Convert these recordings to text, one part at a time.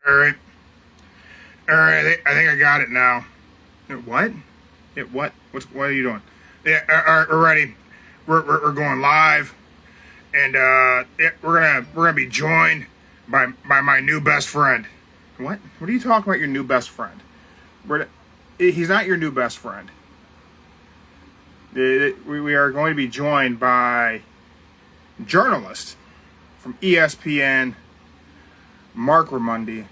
All right. All right. I think I got it now. What? What are you doing? Yeah. All right. We're ready. We're going live, and yeah, we're gonna be joined by my new best friend. What? What are you talking about? Your new best friend? He's not your new best friend. We are going to be joined by journalist from ESPN, Marc Raimondi,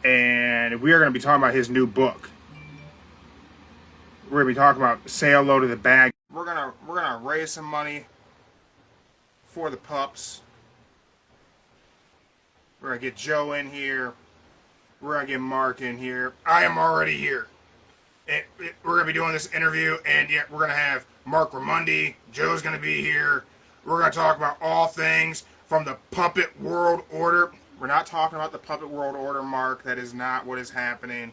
and we are going to be talking about his new book. We're going to be talking about Say Hello to the Bag. We're gonna raise some money for the pups. We're gonna get Joe in here. We're gonna get Mark in here. I am already here. We're gonna be doing this interview, and yet we're gonna have Marc Raimondi. Joe's gonna be here. We're gonna talk about all things from the puppet world order. We're not talking about the puppet world order, Mark. That is not what is happening.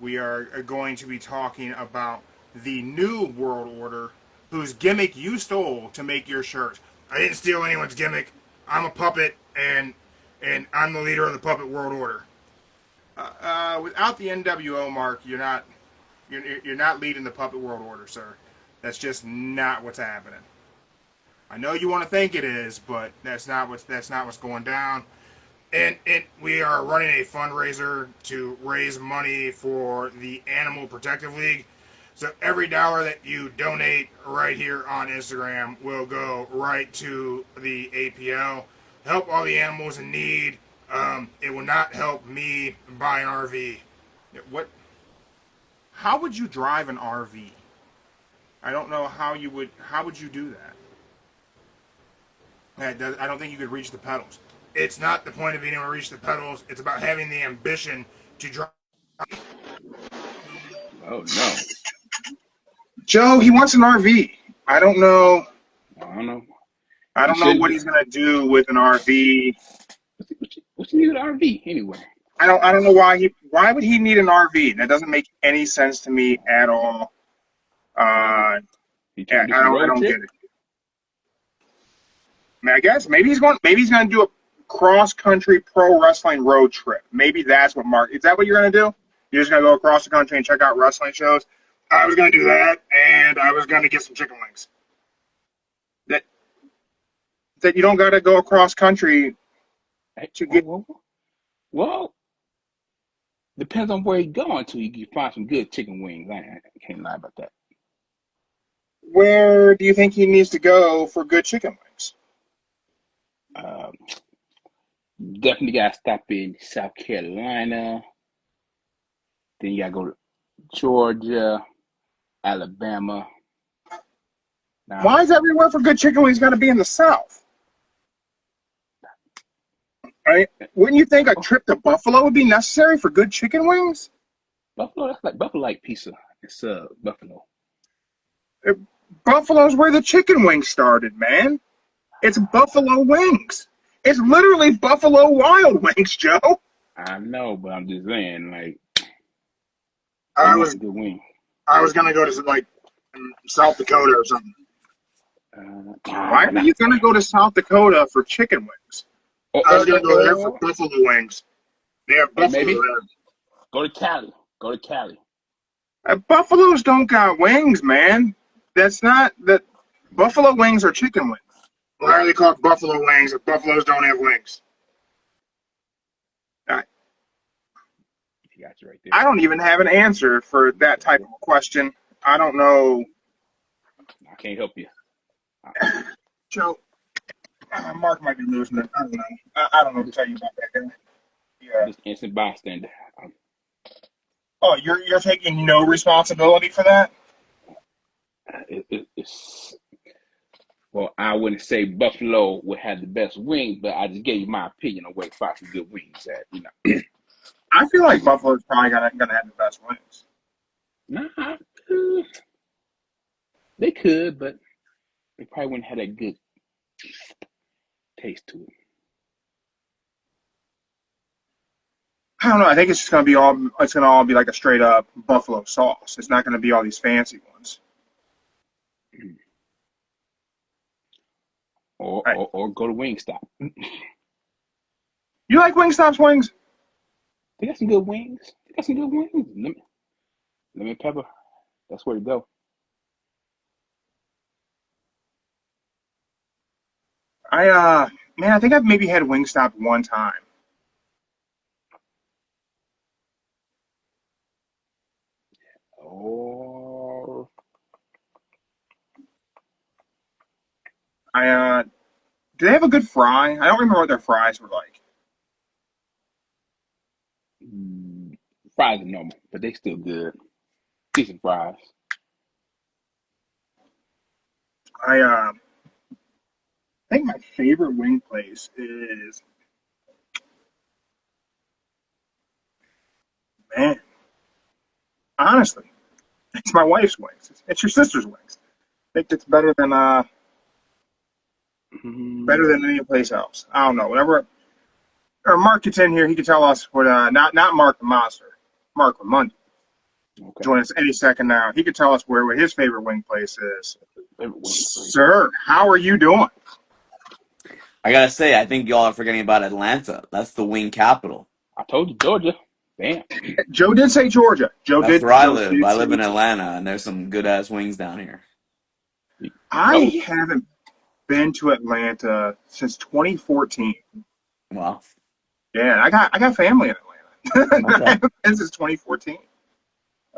We are going to be talking about the new world order, whose gimmick you stole to make your shirt. I didn't steal anyone's gimmick. I'm a puppet, and I'm the leader of the puppet world order. Without the nWo, Mark, you're not leading the puppet world order, sir. That's just not what's happening. I know you want to think it is, but that's not what's going down. And we are running a fundraiser to raise money for the Animal Protective League. So every dollar that you donate right here on Instagram will go right to the APL. Help all the animals in need. It will not help me buy an RV. What? How would you drive an RV? I don't know how you would. How would you do that? I don't think you could reach the pedals. It's not the point of being able to reach the pedals. It's about having the ambition to drive. Oh no, Joe, he wants an RV. I don't know. I don't know. I don't know what he's gonna do with an RV. What's the need of an RV anyway? I don't know why would he need an RV? That doesn't make any sense to me at all. I don't get it. I mean, I guess maybe he's gonna do a cross country pro wrestling road trip. Maybe that's what Mark. Is that what you're gonna do? You're just gonna go across the country and check out wrestling shows? I was gonna do that, and I was gonna get some chicken wings. That you don't gotta go across country to get. Well, depends on where you're going to. You can find some good chicken wings. I can't lie about that. Where do you think he needs to go for good chicken wings? Um, Definitely gotta stop in South Carolina. Then you gotta go to Georgia, Alabama. Now, Why is everywhere for good chicken wings got to be in the South? Right? Wouldn't you think a trip to Buffalo would be necessary for good chicken wings? Buffalo, that's like Buffalo like pizza. It's Buffalo. Buffalo's where the chicken wings started, man. It's Buffalo wings. It's literally Buffalo Wild Wings, Joe. I know, but I'm just saying, like, I was good wing. I was gonna go to like South Dakota or something. Why are you gonna go to South Dakota for chicken wings? I was gonna go there for buffalo wings. They have buffalo maybe there. Go to Cali. Go to Cali. Buffaloes don't got wings, man. That's not that. Buffalo wings are chicken wings. Why are they called buffalo wings if buffaloes don't have wings? Got you right there. I don't even have an answer for that type of question. I don't know. I can't help you. Joe, Mark might be losing it. I don't know. I don't know what to tell you about that guy. Yeah. Just innocent bystander. Oh, you're taking no responsibility for that? It's well, I wouldn't say Buffalo would have the best wings, but I just gave you my opinion on where to find some good wings at. You know. I feel like Buffalo's probably gonna have the best wings. Nah, they could, but they probably wouldn't have that good taste to it. I don't know. I think it's just gonna be all. It's gonna all be like a straight up buffalo sauce. It's not gonna be all these fancy ones. Or go to Wingstop. You like Wingstop's wings? They got some good wings. They got some good wings. Lemon pepper. That's where to go. Man, I think I've maybe had Wingstop one time. Oh, I Do they have a good fry? I don't remember what their fries were like. fries are normal, but they still good. Decent fries. I think my favorite wing place is, man, honestly, it's my wife's wings. It's your sister's wings. I think it's better than any place else. I don't know. Whatever. Or Mark gets in here, he can tell us what. Not Mark the Monster, Marc Raimondi. Okay. Join us any second now. He could tell us where his favorite wing place is. Favorite wing place. Sir, how are you doing? I gotta say, I think y'all are forgetting about Atlanta. That's the wing capital. I told you, Georgia. Bam. Joe did say Georgia. That's where I Joe live. did I say live in Georgia. Atlanta, and there's some good ass wings down here. I Close. haven't been to Atlanta since 2014. Well, Yeah, I got family in Atlanta. I okay. haven't been since 2014.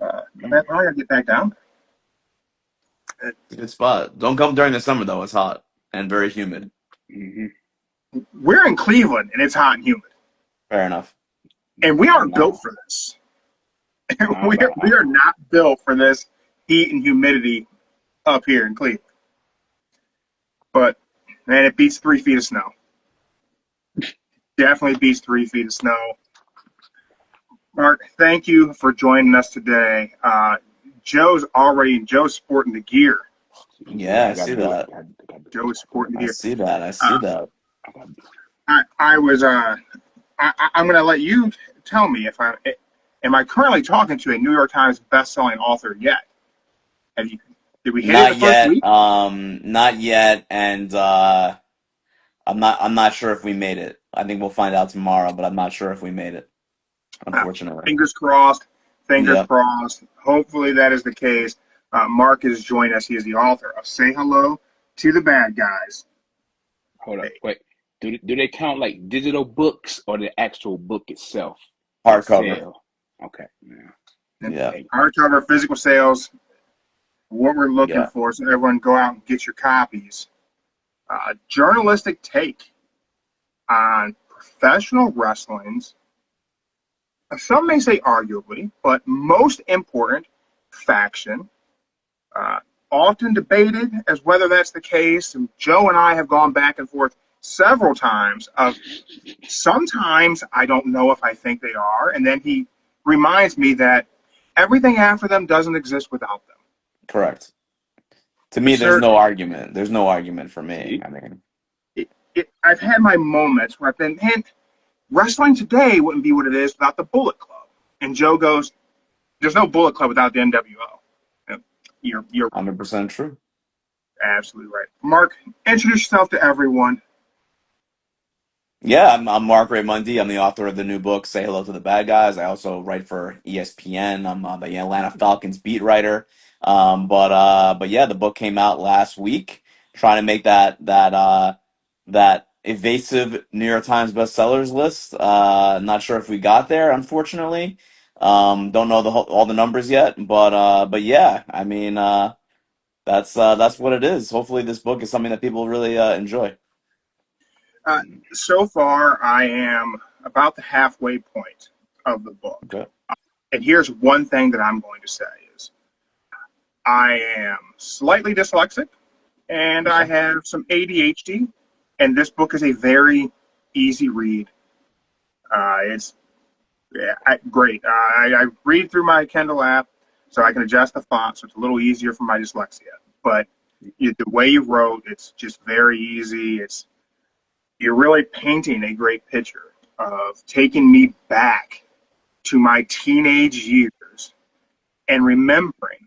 I Mm-hmm. gotta get back down there. Good spot. Don't come during the summer though. It's hot and very humid. We're in Cleveland and it's hot and humid, Fair enough. and we aren't built No, for this. no, We are not built for this heat and humidity up here in Cleveland. But man, it beats 3 feet of snow. Definitely beats 3 feet of snow. Mark, thank you for joining us today. Joe's sporting the gear. Yeah, yeah, I I got see to do it. that. Joe's sporting the I gear. see that. I see Uh, that. I got to do I was I'm going to let you tell me if am I currently talking to a New York Times best-selling author yet? Have you Did we hit it the Not first yet. week? Not yet. And I'm not sure if we made it. I think we'll find out tomorrow, but I'm not sure if we made it, Uh, unfortunately. fingers crossed. Fingers Yep. crossed. Hopefully that is the case. Mark has joined us. He is the author of Say Hello to the Bad Guys. Hold up. Wait. Do they count like digital books or the actual book itself that Hardcover. sell? Okay. Yeah. Yeah. Hey. Hardcover, physical sales, what we're looking Yeah. for. So everyone go out and get your copies. Journalistic take on professional wrestling's, some may say arguably, but most important faction. Uh, Often debated as whether that's the case. And Joe and I have gone back and forth several times of sometimes I don't know if I think they are. And then he reminds me that everything after them doesn't exist without them. Correct. To me, there's Sir, no argument. There's no argument for me. See? I mean, I've had my moments where I've been, man, wrestling today wouldn't be what it is without the Bullet Club. And Joe goes, there's no Bullet Club without the NWO. You're 100% true. absolutely right. Mark, introduce yourself to everyone. Yeah, I'm Marc Raimondi. I'm the author of the new book, Say Hello to the Bad Guys. I also write for ESPN. I'm the Atlanta Falcons beat writer. But yeah, the book came out last week. Trying to make that evasive New York Times bestsellers list. Not sure if we got there, unfortunately. Don't know all the numbers yet, but yeah, I mean, that's what it is. Hopefully, this book is something that people really enjoy. Uh, so far, I am about the halfway point of the book. Okay. And here's one thing that I'm going to say is I am slightly dyslexic and I Okay. have some ADHD. And this book is a very easy read. It's great. I read through my Kindle app so I can adjust the font so it's a little easier for my dyslexia. But the way you wrote, it's just very easy. You're really painting a great picture of taking me back to my teenage years and remembering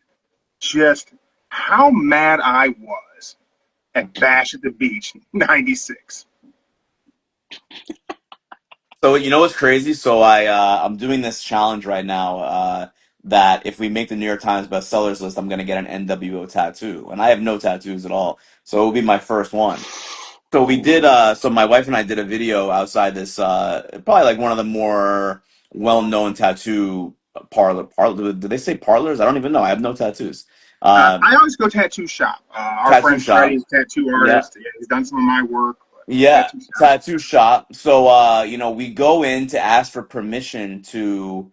just how mad I was at Bash at the Beach '96. So you know what's crazy? So I'm doing this challenge right now that if we make the New York Times bestsellers list, I'm gonna get an NWO tattoo, and I have no tattoos at all, so it will be my first one. So we did Ooh. so my wife and I did a video outside this probably like one of the more well-known tattoo parlor. Do they say parlors? I don't even know. I have no tattoos. I always go tattoo shop. Our Tattoo friend Freddie shop. is a tattoo Yeah. artist. Yeah, he's done some of my work. But Yeah, tattoo shop. tattoo shop. So we go in to ask for permission to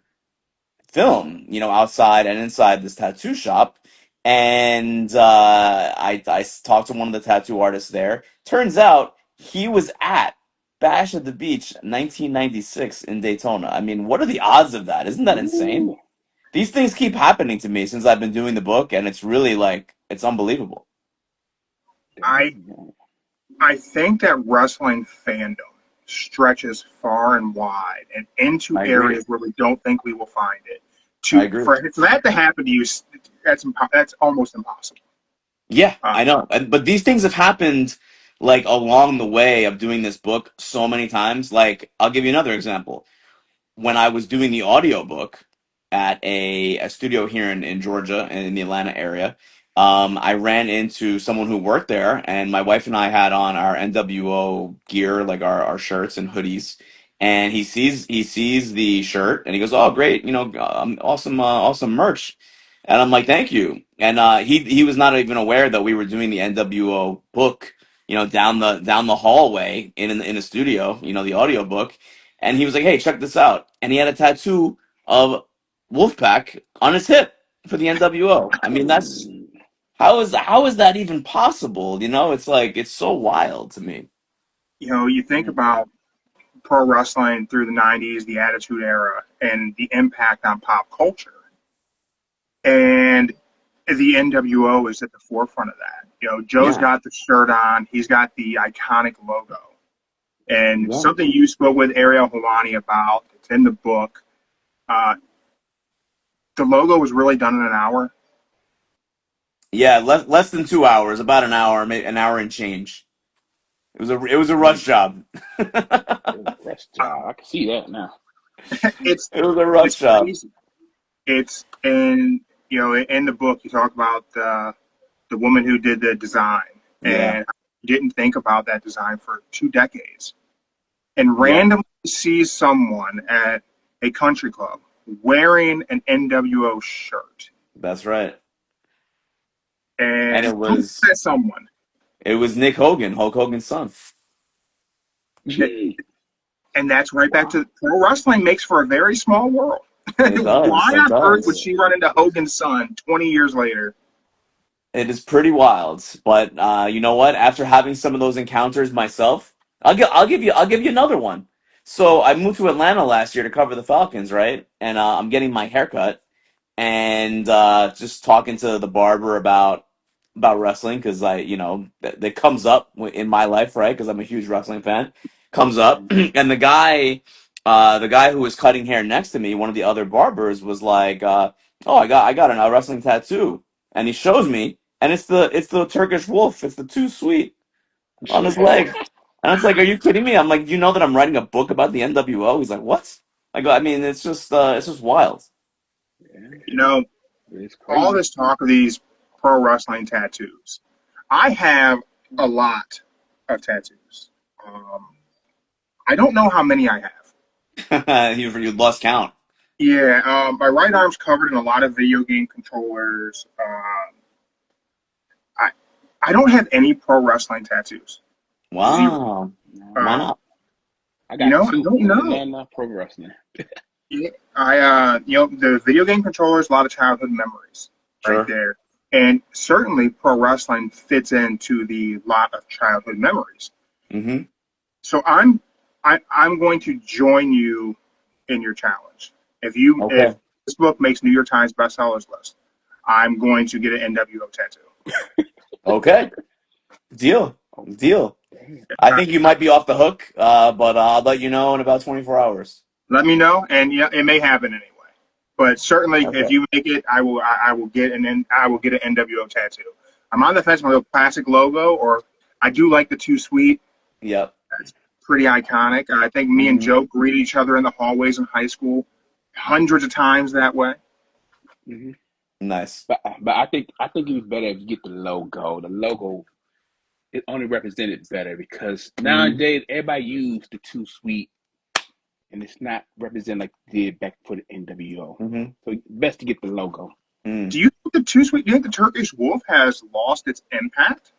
film, outside and inside this tattoo shop. And I talked to one of the tattoo artists there. Turns out he was at Bash at the Beach 1996 in Daytona. I mean, what are the odds of that? Isn't that insane? Ooh. These things keep happening to me since I've been doing the book, and it's really like, it's unbelievable. I Dang. I think that wrestling fandom stretches far and wide and into I agree. areas where we don't think we will find it. I agree. For that to happen to you, that's almost impossible. Yeah, Uh, I know. But these things have happened like along the way of doing this book so many times. Like, I'll give you another example. When I was doing the audiobook at a studio here in Georgia and in the Atlanta area, I ran into someone who worked there, and my wife and I had on our NWO gear, like our shirts and hoodies. And he sees the shirt, and he goes, "Oh, great! Awesome, awesome merch." And I'm like, "Thank you." And he was not even aware that we were doing the NWO book, down the hallway in a studio, the audiobook. And he was like, "Hey, check this out." And he had a tattoo of Wolfpack on his hip for the NWO. I mean, that's Ooh. how is that even possible? It's like it's so wild to me. you think about pro wrestling through the '90s, the Attitude Era, and the impact on pop culture, and the NWO is at the forefront of that. Joe's Yeah, got the shirt on. He's got the iconic logo. And yeah, something you spoke with Ariel Helwani about, it's in the book. Uh, the logo was really done in an hour. yeah. Less than 2 hours, about an hour, maybe an hour and change. It was a rush Dang. job. Rush Uh, job. I can see that now. it's It was a rush it's job. crazy. It's in in the book you talk about the woman who did the design Yeah, and didn't think about that design for 2 decades and yeah. randomly sees someone at a country club wearing an NWO shirt. That's right. And And it who's was that someone? it was Nick Hogan, Hulk Hogan's son. And that's right back Wow. to pro wrestling makes for a very small world. It does. Why It on earth would does. she run into Hogan's son 20 years later? It is pretty wild, but you know what? After having some of those encounters myself, I'll give you another one. So I moved to Atlanta last year to cover the Falcons, right? And I'm getting my haircut, and just talking to the barber about wrestling because that comes up in my life, right? Because I'm a huge wrestling fan. Comes up, and the guy who was cutting hair next to me, one of the other barbers, was like, "Oh, I got a wrestling tattoo," and he shows me, and it's the Turkish wolf. It's the too sweet on his leg, and it's like, "Are you kidding me?" I'm like, "You know that I'm writing a book about the NWO?" He's like, "What?" I go, "I mean, it's just wild." Yeah, You know, it's all crazy. this talk of these pro wrestling tattoos. I have a lot of tattoos. Um, I don't know how many I have. You lost count. Yeah, my right arm's covered in a lot of video game controllers. I I don't have any pro wrestling tattoos. Zero. Wow. Why Uh, not? I got I two, don't and know. then pro wrestling. Yeah, the video game controllers, a lot of childhood memories right Sure. there. And certainly pro wrestling fits into the lot of childhood memories. Hmm. So I'm going to join you in your challenge. If Okay. this book makes New York Times bestsellers list, I'm going to get an NWO tattoo. Okay. Deal. Oh, Deal. damn. I think you might be off the hook, but I'll let you know in about 24 hours. Let me know, and yeah, it may happen anyway. But certainly, if Okay. you make it, I will get I will get an NWO tattoo. I'm on the fence with a classic logo, or I do like the too sweet. Yep. That's pretty iconic. I think me and Hmm. Joe greeted each other in the hallways in high school hundreds of times that way. Hmm. Nice. But I think it was better if you get the logo. The logo it only represented better because Hmm. nowadays everybody use the too sweet and it's not represented like it did back for the NWO. Hmm. So best to get the logo. Mm. Do you think the Too Sweet? Do you think the Turkish Wolf has lost its impact?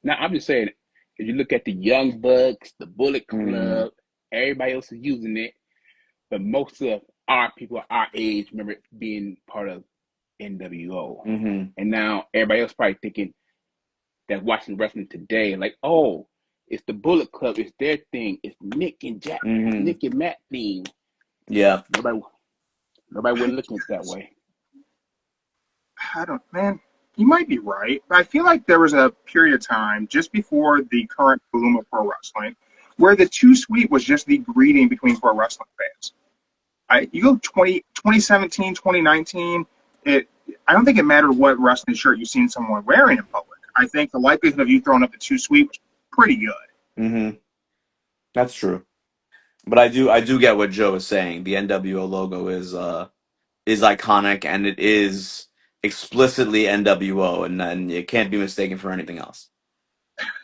Now I'm just saying, if you look at the Young Bucks, the Bullet Mm. Club, everybody else is using it, but most of our people our age remember it being part of NWO, Hmm. and now everybody else probably thinking that watching wrestling today, like, oh, it's the Bullet Club, it's their thing, it's Nick and Jack, Hmm. Nick and Matt thing. Yeah. Nobody, nobody would look at it that way. I don't, man. You might be right, but I feel like there was a period of time just before the current boom of pro wrestling where the Too Sweet was just the greeting between pro wrestling fans. You go 2017, 2019, it, I don't think it mattered what wrestling shirt you've seen someone wearing in public. I think the likelihood of you throwing up the Too Sweet was pretty good. Hmm. That's true. But I do get what Joe is saying. The NWO logo is iconic and it is explicitly NWO and it can't be mistaken for anything else.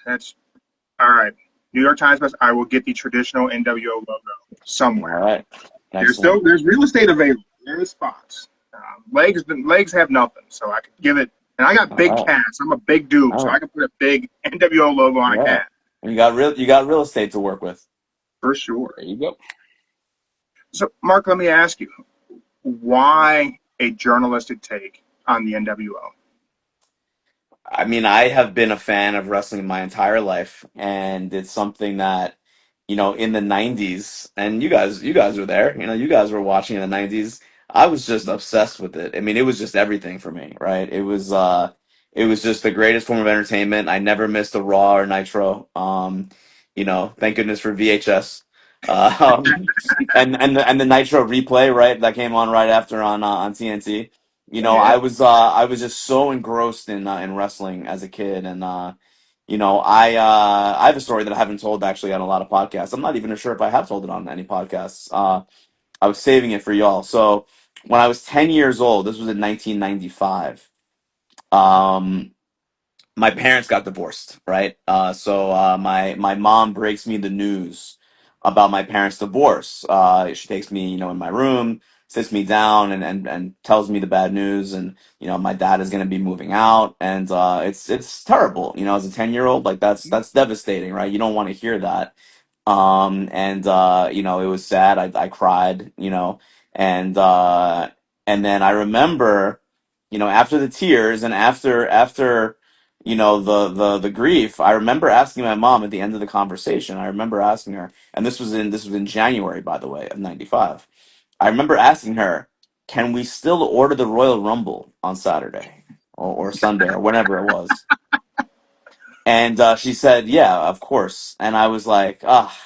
That's all right. New York Times Best. I will get the traditional NWO logo All somewhere. right. Excellent. There's real estate available. There's spots. Legs have nothing, so I could give it. And I got All big right. cats. I'm a big dude, All so right. I can put a big NWO logo on a Yeah. cat And you got real estate to work with. for sure. There you go. So, Mark, let me ask you, why a journalistic take on the NWO? I mean, I have been a fan of wrestling my entire life, and it's something that, in the '90s, and you guys were there. You guys were watching in the '90s. I was just obsessed with it. I mean, it was just everything for me, right? It was just the greatest form of entertainment. I never missed a Raw or Nitro. Thank goodness for VHS. And the Nitro replay, right? That came on right after on TNT. Yeah, I was just so engrossed in wrestling as a kid, and I have a story that I haven't told actually on a lot of podcasts. I'm not even sure if I have told it on any podcasts. I was saving it for y'all. So when I was 10 years old, this was in 1995. Um, my parents got divorced, right? So my mom breaks me the news about my parents' divorce. She takes me, in my room, sits me down, and tells me the bad news. And my dad is going to be moving out, and it's terrible. As a 10-year-old, like that's devastating, right? You don't want to hear that. And it was sad. I cried, and then I remember, after the tears and after the grief, I remember asking my mom at the end of the conversation. I remember asking her, and this was in January, by the way, of '95. I remember asking her, "Can we still order the Royal Rumble on Saturday or Sunday or whenever it was?" And she said, "Yeah, of course." And I was like, "Ah."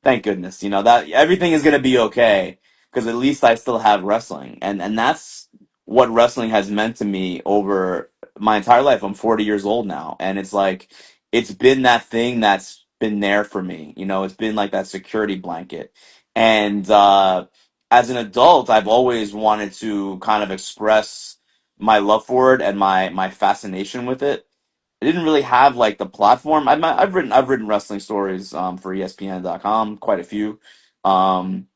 Thank goodness, that everything is gonna be okay because at least I still have wrestling, and that's what wrestling has meant to me over my entire life. I'm 40 years old now, and it's like it's been that thing that's been there for me. It's been like that security blanket, and as an adult, I've always wanted to kind of express my love for it and my fascination with it. I didn't really have like the platform. I've written wrestling stories for ESPN.com, quite a few, um,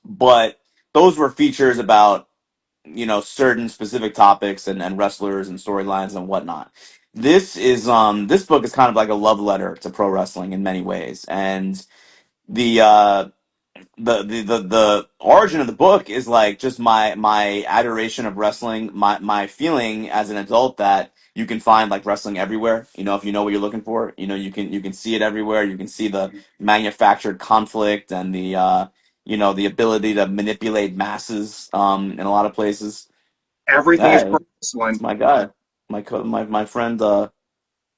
but those were features about certain specific topics and wrestlers and storylines and whatnot. This book is kind of like a love letter to pro wrestling in many ways, and the the origin of the book is like just my adoration of wrestling, my feeling as an adult that you can find like wrestling everywhere. If you know what you're looking for, you can see it everywhere. You can see the manufactured conflict and the ability to manipulate masses in a lot of places. everything is pro Hey, it's wrestling. my guy, my friend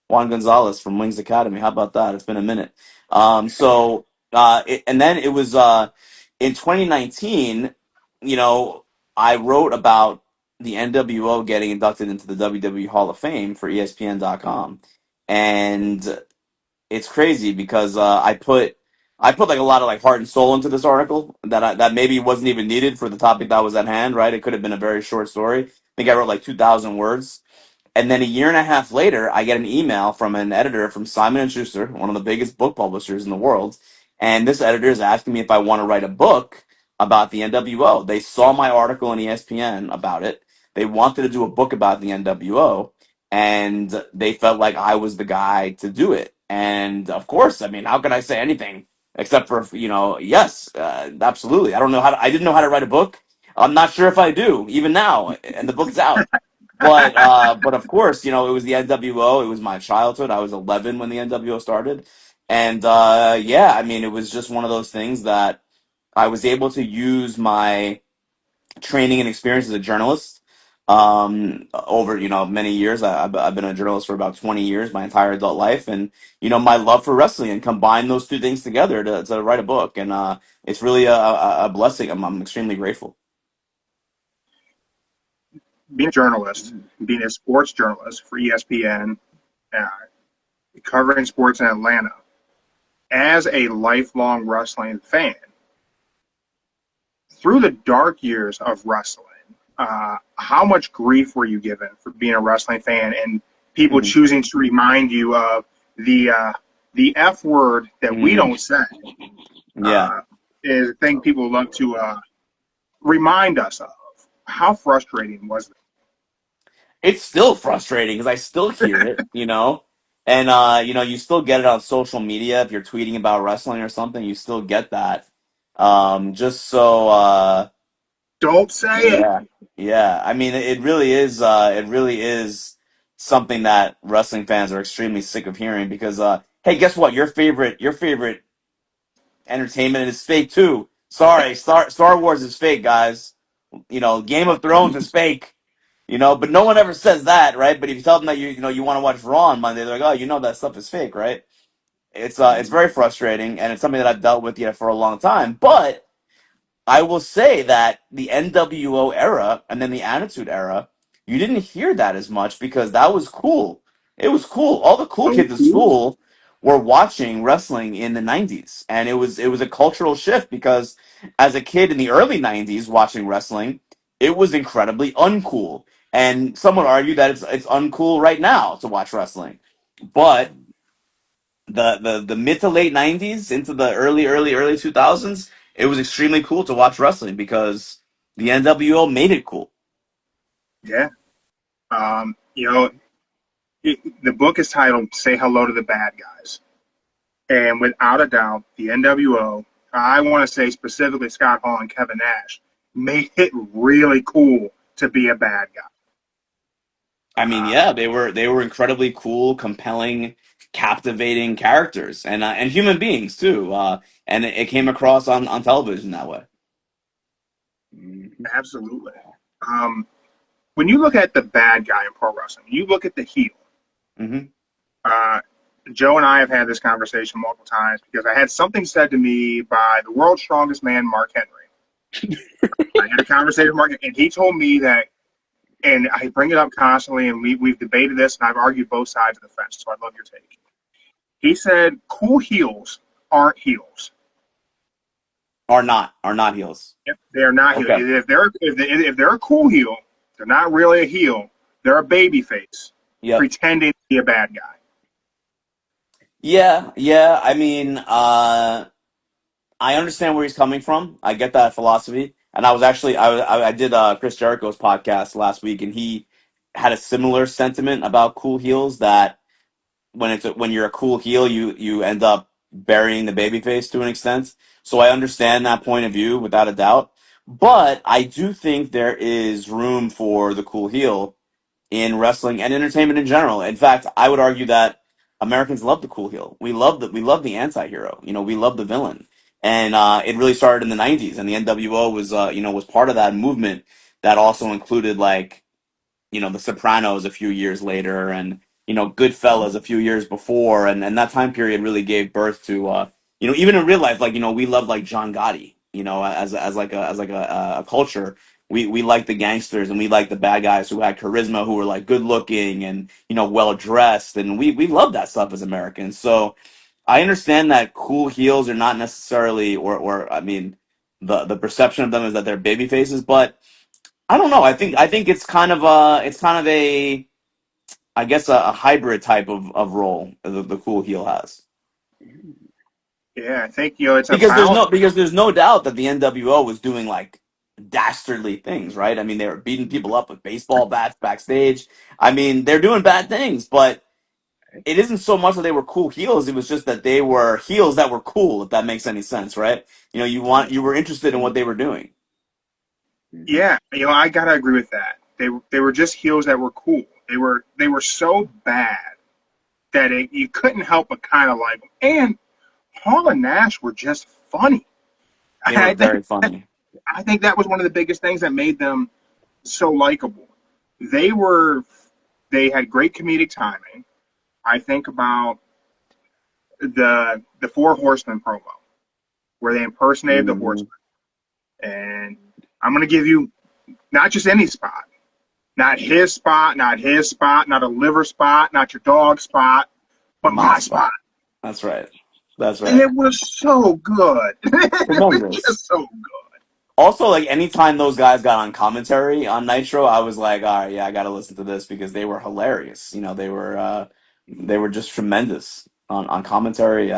Juan Gonzalez from Wings Academy. How about that? It's been a minute. And then it was in 2019. I wrote about the NWO getting inducted into the WWE Hall of Fame for ESPN.com, and it's crazy because I put I put like a lot of like heart and soul into this article that maybe wasn't even needed for the topic that was at hand, right? It could have been a very short story. I think I wrote like 2,000 words. And then a year and a half later, I get an email from an editor from Simon and Schuster, one of the biggest book publishers in the world. And this editor is asking me if I want to write a book about the NWO. They saw my article in ESPN about it. They wanted to do a book about the NWO, and they felt like I was the guy to do it. And of course, I mean, how can I say anything except for, yes, absolutely. I didn't know how to write a book. I'm not sure if I do even now, and the book's out. But of course, it was the NWO. It was my childhood. I was 11 when the NWO started, and yeah, I mean, it was just one of those things that I was able to use my training and experience as a journalist over many years. I've been a journalist for about 20 years, my entire adult life, and my love for wrestling, and combine those two things together to write a book, and it's really a blessing. I'm extremely grateful. Being a journalist, being a sports journalist for ESPN, uh, covering sports in Atlanta, as a lifelong wrestling fan, through the dark years of wrestling, how much grief were you given for being a wrestling fan and people Mhm. choosing to remind you of the F word that we Mm. don't say Yeah. is a thing people love to remind us of. How frustrating was that? It's still frustrating because I still hear it, and you still get it on social media if you're tweeting about wrestling or something. You still get that. Just so, Don't say it. yeah, yeah. I mean, it really is. It really is something that wrestling fans are extremely sick of hearing because, hey, guess what? Your favorite entertainment is fake too. Sorry, Star Wars is fake, guys. Game of Thrones is fake. But no one ever says that, right? But if you tell them that you want to watch Raw on Monday, they're like, oh, that stuff is fake, right? It's very frustrating, and it's something that I've dealt with for a long time. But I will say that the NWO era and then the Attitude Era, you didn't hear that as much because that was cool. It was cool. All the cool So kids at cool. school were watching wrestling in the 90s, and it was a cultural shift because as a kid in the early 90s watching wrestling, it was incredibly uncool. And some would argue that it's uncool right now to watch wrestling. But the mid to late 90s into the early 2000s, it was extremely cool to watch wrestling because the NWO made it cool. Yeah. You know, the book is titled "Say Hello to the Bad Guys," and without a doubt, the NWO. I want to say specifically Scott Hall and Kevin Nash made it really cool to be a bad guy. I mean, Uh, yeah, they were incredibly cool, compelling, captivating characters and human beings too. And it came across on television that way. Mm-hmm. Absolutely. Um, when you look at the bad guy in pro wrestling, you look at the heel. Hmm. Uh, Joe and I have had this conversation multiple times because I had something said to me by the world's strongest man, Mark Henry. I had a conversation with Mark, and he told me that, and I bring it up constantly, and we've debated this, and I've argued both sides of the fence, so I'd love your take. He said, cool heels aren't heels. Are not heels. They're not heels. Okay. If they're a cool heel, they're not really a heel. They're a baby face Yep. pretending to be a bad guy. Yeah, yeah. I mean, I understand where he's coming from. I get that philosophy, and I was actually I did Chris Jericho's podcast last week, and he had a similar sentiment about cool heels that when you're a cool heel, you end up burying the babyface to an extent. So I understand that point of view without a doubt, but I do think there is room for the cool heel in wrestling and entertainment in general. In fact, I would argue that Americans love the cool heel. We love the anti-hero. We love the villain. And it really started in the 90s, and the NWO was part of that movement that also included like The Sopranos a few years later, and Goodfellas a few years before, and that time period really gave birth to even in real life, like we love like John Gotti, as like a culture. We like the gangsters and we like the bad guys who had charisma, who were like good looking and well dressed, and we love that stuff as Americans. So I understand that cool heels are not necessarily, or I mean, the perception of them is that they're baby faces, but I don't know. I think it's kind of a I guess a hybrid type of role the cool heel has. Yeah, I think it's a Because balance. there's no doubt that the NWO was doing like dastardly things, right? I mean, they were beating people up with baseball bats backstage. I mean, they're doing bad things, but it isn't so much that they were cool heels. It was just that they were heels that were cool, if that makes any sense, right? You were interested in what they were doing. Mm-hmm. Yeah, I gotta agree with that. They were just heels that were cool. They were so bad that you couldn't help but kind of like them. And Hall and Nash were just funny. They were I think very funny. I think that was one of the biggest things that made them so likable. They were they had great comedic timing. I think about the Four Horsemen promo where they impersonated the Hmm. Horsemen, and I'm gonna give you not just any spot, not his spot, not his spot, not a liver spot, not your dog spot, but My my spot. spot. That's right. That's And right. it was so good. It was Tremendous. just so good. Also, like anytime those guys got on commentary on Nitro, I was like, all right, yeah, I got to listen to this because they were hilarious. They were just tremendous on commentary.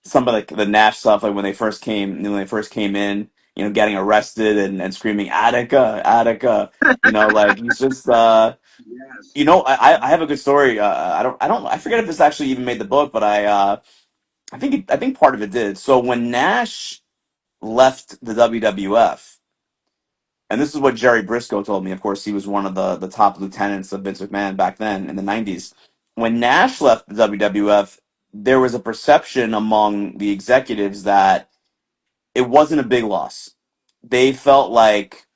Some of the Nash stuff, like when they first came in, getting arrested and screaming Attica, Attica. Like he's just, Yes. I have a good story. I forget if this actually even made the book, but I think part of it did. So when Nash left the WWF. And this is what Jerry Briscoe told me. Of course, he was one of the top lieutenants of Vince McMahon back then in the 90s. When Nash left the WWF, there was a perception among the executives that it wasn't a big loss. They felt like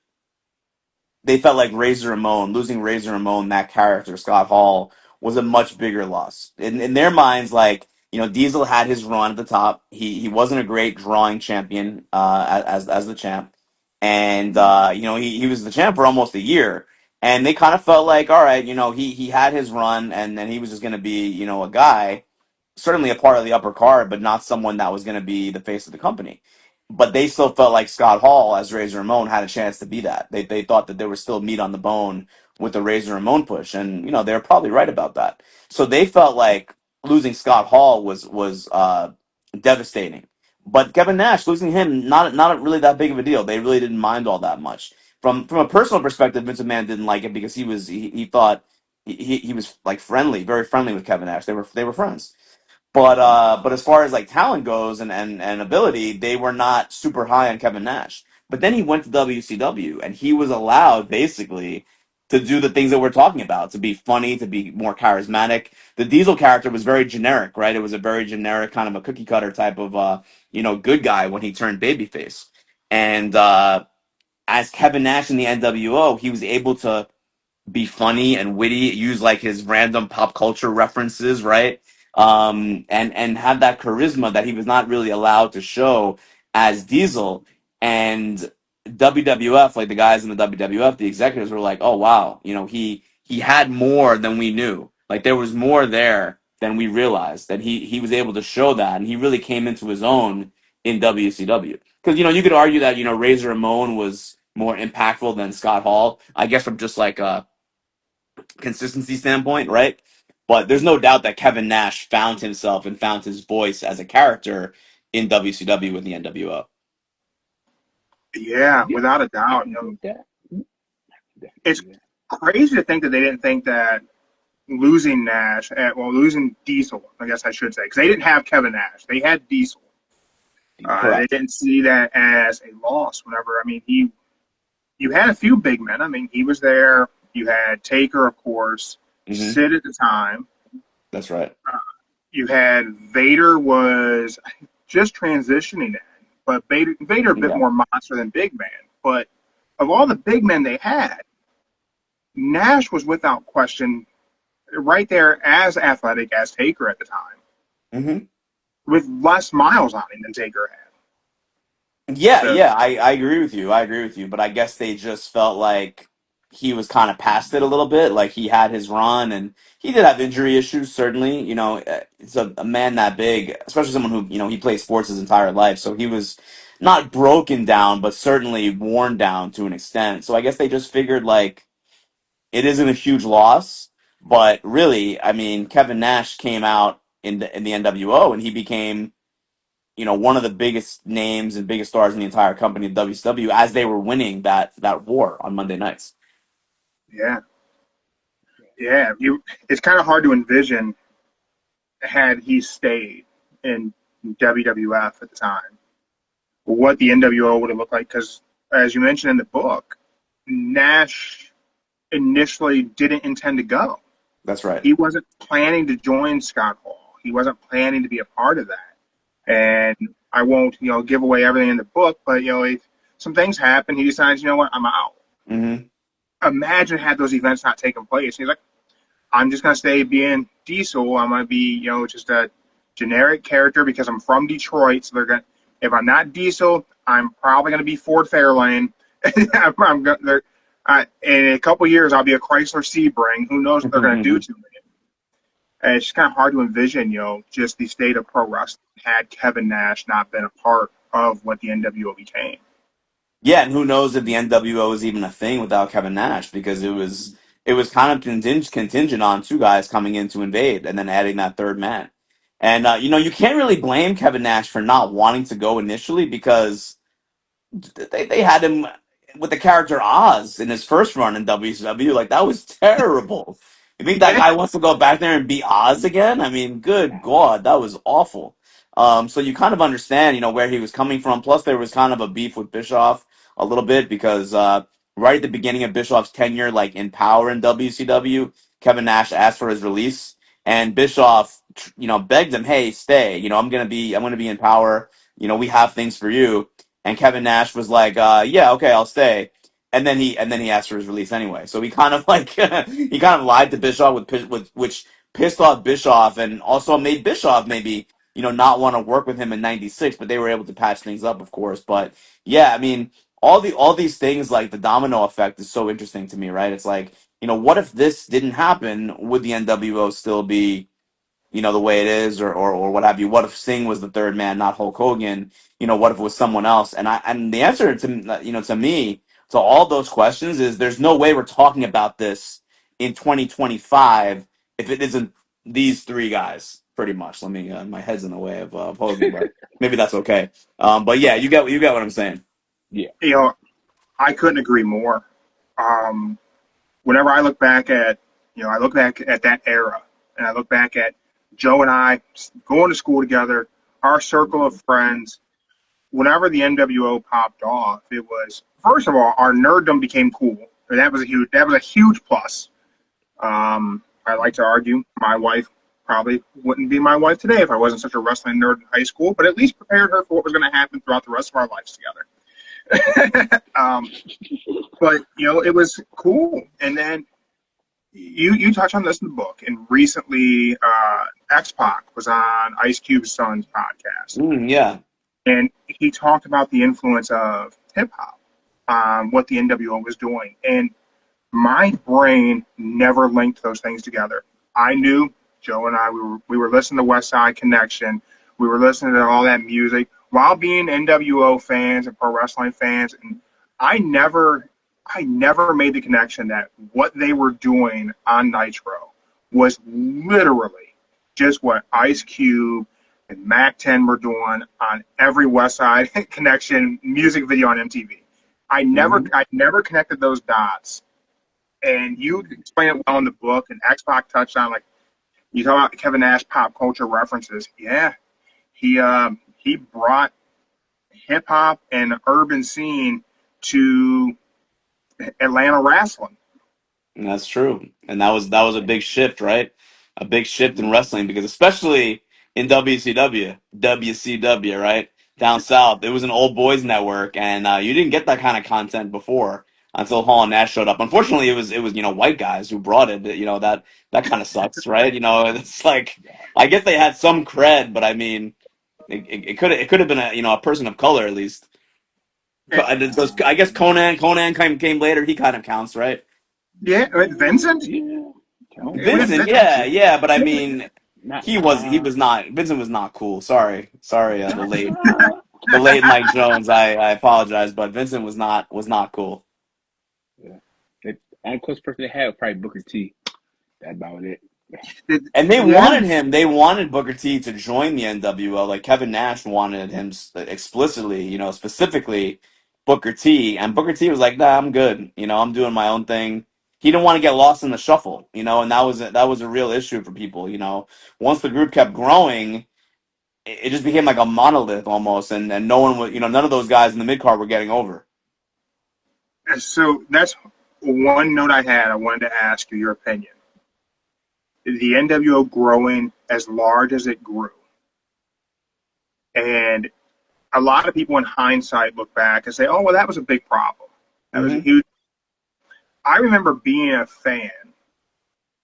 Razor Ramon, losing Razor Ramon, that character, Scott Hall, was a much bigger loss. In their minds, like, Diesel had his run at the top. He wasn't a great drawing champion as the champ. And he was the champ for almost a year. And they kind of felt like, all right, he had his run and then he was just gonna be, a guy, certainly a part of the upper card, but not someone that was gonna be the face of the company. But they still felt like Scott Hall as Razor Ramon had a chance to be that. They thought that there was still meat on the bone with the Razor Ramon push, and they were probably right about that. So they felt like losing Scott Hall was devastating. But Kevin Nash losing him not really that big of a deal. They really didn't mind all that much. From a personal perspective, Vince McMahon didn't like it because he thought he was like friendly, very friendly with Kevin Nash. They were friends. But as far as like talent goes and ability, they were not super high on Kevin Nash. But then he went to WCW and he was allowed basically to do the things that we're talking about, to be funny, to be more charismatic. The Diesel character was very generic, right? It was a very generic kind of a cookie cutter type of good guy when he turned babyface. And as Kevin Nash in the NWO, he was able to be funny and witty, use like his random pop culture references, right? And have that charisma that he was not really allowed to show as Diesel. And WWF, like the guys in the WWF, the executives were like, "Oh wow, he had more than we knew. Like there was more there than we realized that he was able to show that, and he really came into his own in WCW." Because you could argue that Razor Ramon was more impactful than Scott Hall. I guess from just like a consistency standpoint, right? But there's no doubt that Kevin Nash found himself and found his voice as a character in WCW with the NWO. Yeah, Yeah, without a I doubt. can agree with that. I can It's agree with crazy to think that they didn't think that losing Nash, losing Diesel, I guess I should say, because they didn't have Kevin Nash. They had Diesel. that. They Correct. didn't see that as a loss. Whenever, I mean, you had a few big men. I mean, he was there. You had Taker, of course, Hmm. Sid at the time. That's right. You had Vader was just transitioning in, but Vader a bit Yeah. more monster than Big Man. But of all the big men they had, Nash was without question right there as athletic as Taker at the time, Hmm. with less miles on him than Taker had. Yeah, So yeah, I agree with you. I agree with you. But I guess they just felt like he was kind of past it a little bit. Like he had his run, and he did have injury issues. Certainly, it's a man that big, especially someone who he played sports his entire life, so he was not broken down, but certainly worn down to an extent. So I guess they just figured like it isn't a huge loss, but really, I mean, Kevin Nash came out in the NWO, and he became one of the biggest names and biggest stars in the entire company of WCW as they were winning that war on Monday nights. Yeah, yeah. It's kind of hard to envision had he stayed in WWF at the time, what the NWO would have looked like. Because as you mentioned in the book, Nash initially didn't intend to go. That's right. He wasn't planning to join Scott Hall. He wasn't planning to be a part of that. And I won't, give away everything in the book, but if some things happen, he decides, you know what, I'm out. Mm-hmm. Imagine had those events not taken place. He's like, I'm just gonna stay being Diesel. I'm gonna be, just a generic character because I'm from Detroit. So they're gonna, if I'm not Diesel, I'm probably gonna be Ford Fairlane. I'm gonna, in a couple years, I'll be a Chrysler Sebring. Who knows what they're gonna do to me? And it's just kind of hard to envision, just the state of pro wrestling had Kevin Nash not been a part of what the NWO became. Yeah, and who knows if the NWO is even a thing without Kevin Nash, because it was kind of contingent on two guys coming in to invade and then adding that third man. And you can't really blame Kevin Nash for not wanting to go initially, because they had him with the character Oz in his first run in WCW. Like, that was terrible. You think that Yeah, guy wants to go back there and be Oz again? I mean, good God, that was awful. So you kind of understand, where he was coming from. Plus, there was kind of a beef with Bischoff a little bit, because right at the beginning of Bischoff's tenure, like in Power in WCW, Kevin Nash asked for his release, and Bischoff, begged him, "Hey, stay. I'm gonna be in Power. We have things for you." And Kevin Nash was like, "Yeah, okay, I'll stay." And then he asked for his release anyway. So he kind of like he kind of lied to Bischoff, with which pissed off Bischoff, and also made Bischoff maybe not want to work with him in '96. But they were able to patch things up, of course. But yeah, I mean, all these things, like the domino effect, is so interesting to me, right? It's like, what if this didn't happen? Would the NWO still be the way it is, or what have you? What if Sting was the third man, not Hulk Hogan? What if it was someone else? And the answer to me, to all those questions, is there's no way we're talking about this in 2025 if it isn't these three guys. Pretty much. Let me. My head's in the way of Hogan, but maybe that's okay. But yeah, you get what I'm saying. Yeah. I couldn't agree more. Um, Whenever I look back at that era, and I look back at Joe and I going to school together, our circle of friends. Whenever the NWO popped off, it was, first of all, our nerddom became cool. And that was a huge plus. I like to argue my wife probably wouldn't be my wife today if I wasn't such a wrestling nerd in high school, but at least prepared her for what was going to happen throughout the rest of our lives together. But it was cool. And then you touch on this in the book, and recently X-Pac was on Ice Cube's son's podcast, Yeah. and he talked about the influence of hip hop on what the NWO was doing, and my brain never linked those things together. I knew Joe and I we were listening to West Side Connection, we were listening to all that music while being NWO fans and pro wrestling fans, and I never I never made the connection that what they were doing on Nitro was literally just what Ice Cube and Mac 10 were doing on every West Side Connection music video on MTV. I never connected those dots, and you explain it well in the book. And X-Pac touched on, like, you talk about Kevin Nash pop culture references. Yeah, he brought hip hop and the urban scene to Atlanta wrestling. And that's true. And that was a big shift, right? A big shift in wrestling, because especially in WCW, right? Down south, it was an old boys network, and you didn't get that kind of content before until Hall and Nash showed up. Unfortunately, it was white guys who brought it. That kind of sucks, right? It's like, I guess they had some cred, but I mean, it could have been a person of color at least. And, I guess Conan came later. He kind of counts, right? Yeah, Vincent. Yeah. Count We had Vincent, Vincent. Vincent. yeah, but I mean, Not he was not. Vincent was not cool. Sorry, nah. the late Mike Jones. I apologize, but Vincent was not cool. Yeah. The only close person they had was probably Booker T. That's about it. And they Yeah, wanted him. They wanted Booker T to join the NWO. Like Kevin Nash wanted him explicitly, specifically Booker T. And Booker T was like, "Nah, I'm good. I'm doing my own thing." He didn't want to get lost in the shuffle, and that was a real issue for people. Once the group kept growing, it just became like a monolith almost, and no one was, none of those guys in the mid card were getting over. so that's one note I had. I wanted to ask you your opinion. The NWO growing as large as it grew, and a lot of people in hindsight look back and say, "Oh, well, that was a big problem. That was a Hmm. huge." I remember being a fan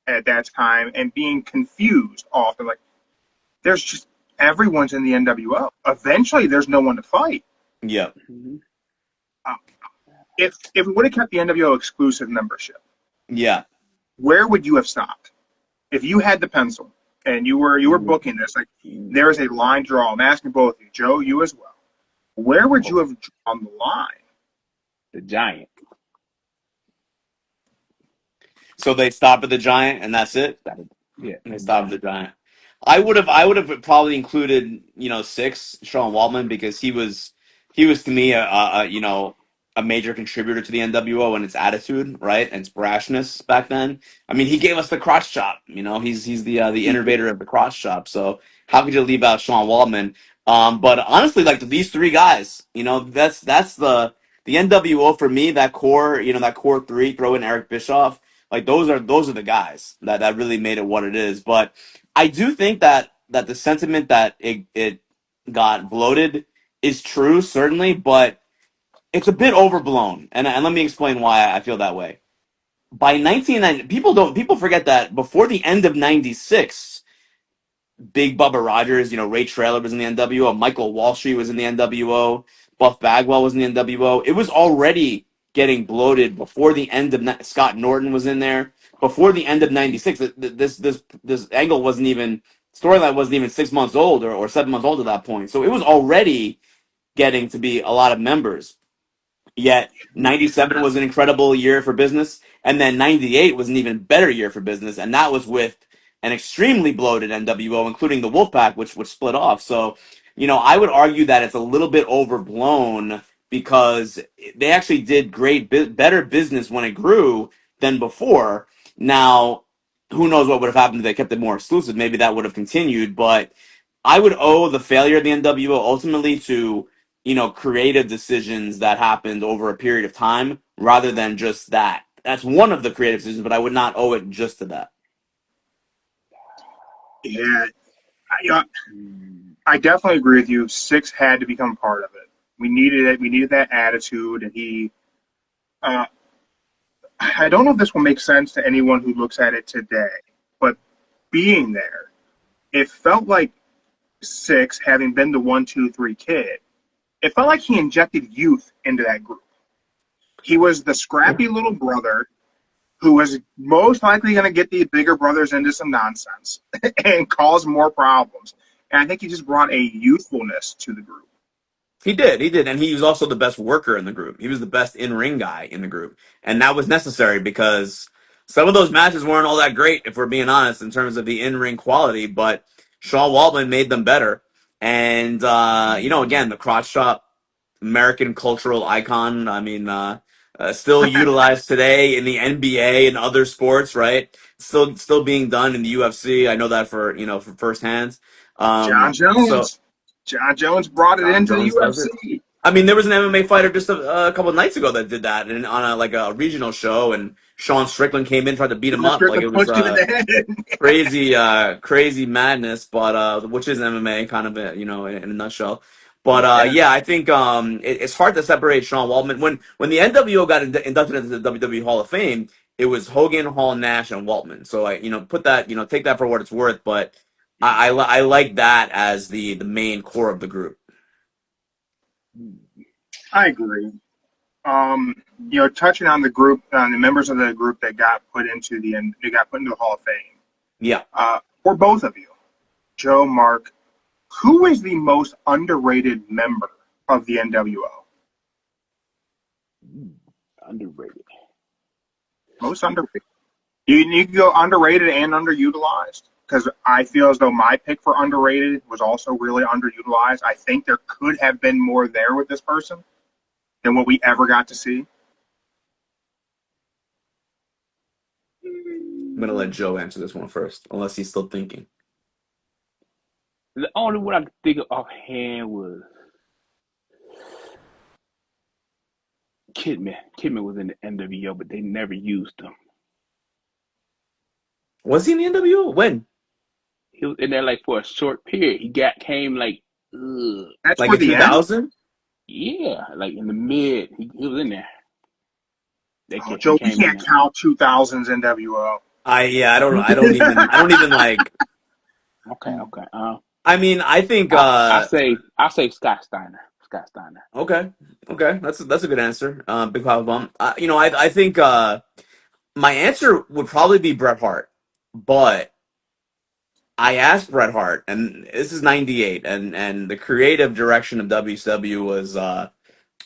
at that time and being confused often. Like, there's just everyone's in the NWO. Eventually, there's no one to fight. Yeah, Mhm. Uh, if we would have kept the NWO exclusive membership, yeah. where would you have stopped? If you had the pencil and you were Ooh. booking this, like there is a line draw. I'm asking both of you, Joe, you as well. Where would you Oh, have drawn the line? the Giant. So they stop at the Giant, and that's it. Got it. Yeah, And they the stopped the Giant. Giant. I would have probably included, six, Sean Waltman, because he was to me a major contributor to the NWO and its attitude, right, and its brashness back then. I mean, he gave us the crotch chop. He's the He did. innovator of the crotch chop. So how could you leave out Sean Waltman? But honestly, like these three guys, that's the NWO for me. That core three. Throw in Eric Bischoff. Like those are the guys that really made it what it is. But I do think that the sentiment that it got bloated is true, certainly, but it's a bit overblown. And let me explain why I feel that way. By 1990, people forget that before the end of 96, Big Bubba Rogers, Ray Traylor was in the NWO, Michael Walsh was in the NWO, Buff Bagwell was in the NWO. It was already getting bloated before the end of Scott Norton was in there. Before the end of 96, this angle wasn't even storyline wasn't even 6 months old or 7 months old at that point. So it was already getting to be a lot of members. Yet 97 was an incredible year for business, and then 98 was an even better year for business, and that was with an extremely bloated NWO, including the Wolfpack, which split off. So, I would argue that it's a little bit overblown because they actually did better business when it grew than before. Now, who knows what would have happened if they kept it more exclusive? Maybe that would have continued, but I would owe the failure of the NWO ultimately to creative decisions that happened over a period of time rather than just that. That's one of the creative decisions, but I would not owe it just to that. Yeah, I, Mm. I definitely agree with you. Six had to become part of it. We needed it. We needed that attitude, and he. Uh, I don't know if this will make sense to anyone who looks at it today, but being there, it felt like Six, having been the 1, 2, 3 kid, it felt like he injected youth into that group. He was the scrappy little brother who was most likely going to get the bigger brothers into some nonsense and cause more problems. And I think he just brought a youthfulness to the group. He did, and he was also the best worker in the group. He was the best in-ring guy in the group, and that was necessary because some of those matches weren't all that great, if we're being honest, in terms of the in-ring quality. But Sean Waltman made them better, and again, the crotch chop, American cultural icon. I mean, still utilized today in the NBA and other sports, right? Still being done in the UFC. I know that for firsthand. John So Jones. John Jones brought it John into the Jones does it. UFC. I mean, there was an MMA fighter just a couple of nights ago that did that, and on a regional show, and Sean Strickland came in, tried to beat him John up, like it Strickland was punched him in the head. crazy madness, but which is MMA kind of in a nutshell. But Yeah, yeah, I think it's hard to separate Sean Waltman when the NWO got inducted into the WWE Hall of Fame. It was Hogan, Hall, Nash, and Waltman. So I put that take that for what it's worth, but I like that as the main core of the group. I agree. touching on the group, on the members of the group that got put into the Hall of Fame, Yeah. for both of you, Joe, Mark, who is the most underrated member of the NWO? Underrated. Most underrated. You can go underrated and underutilized, because I feel as though my pick for underrated was also really underutilized. I think there could have been more there with this person than what we ever got to see. I'm gonna let Joe answer this one first, unless he's still thinking. The only one I could think of offhand was Kidman. Kidman was in the NWO, but they never used him. Was he in the NWO? When? He was in there like for a short period. Came like, ugh. That's Like for in the end. 2000? Yeah, like in the mid. He was in there. Oh, He Joe, we came in can't there. count 2000s NWO. I don't even. Okay, okay. I mean, I think. I say Scott Steiner. Scott Steiner. Okay, okay, that's a good answer. Big Papa Bump. I think my answer would probably be Bret Hart, but I asked Bret Hart, and this is '98, and the creative direction of WCW was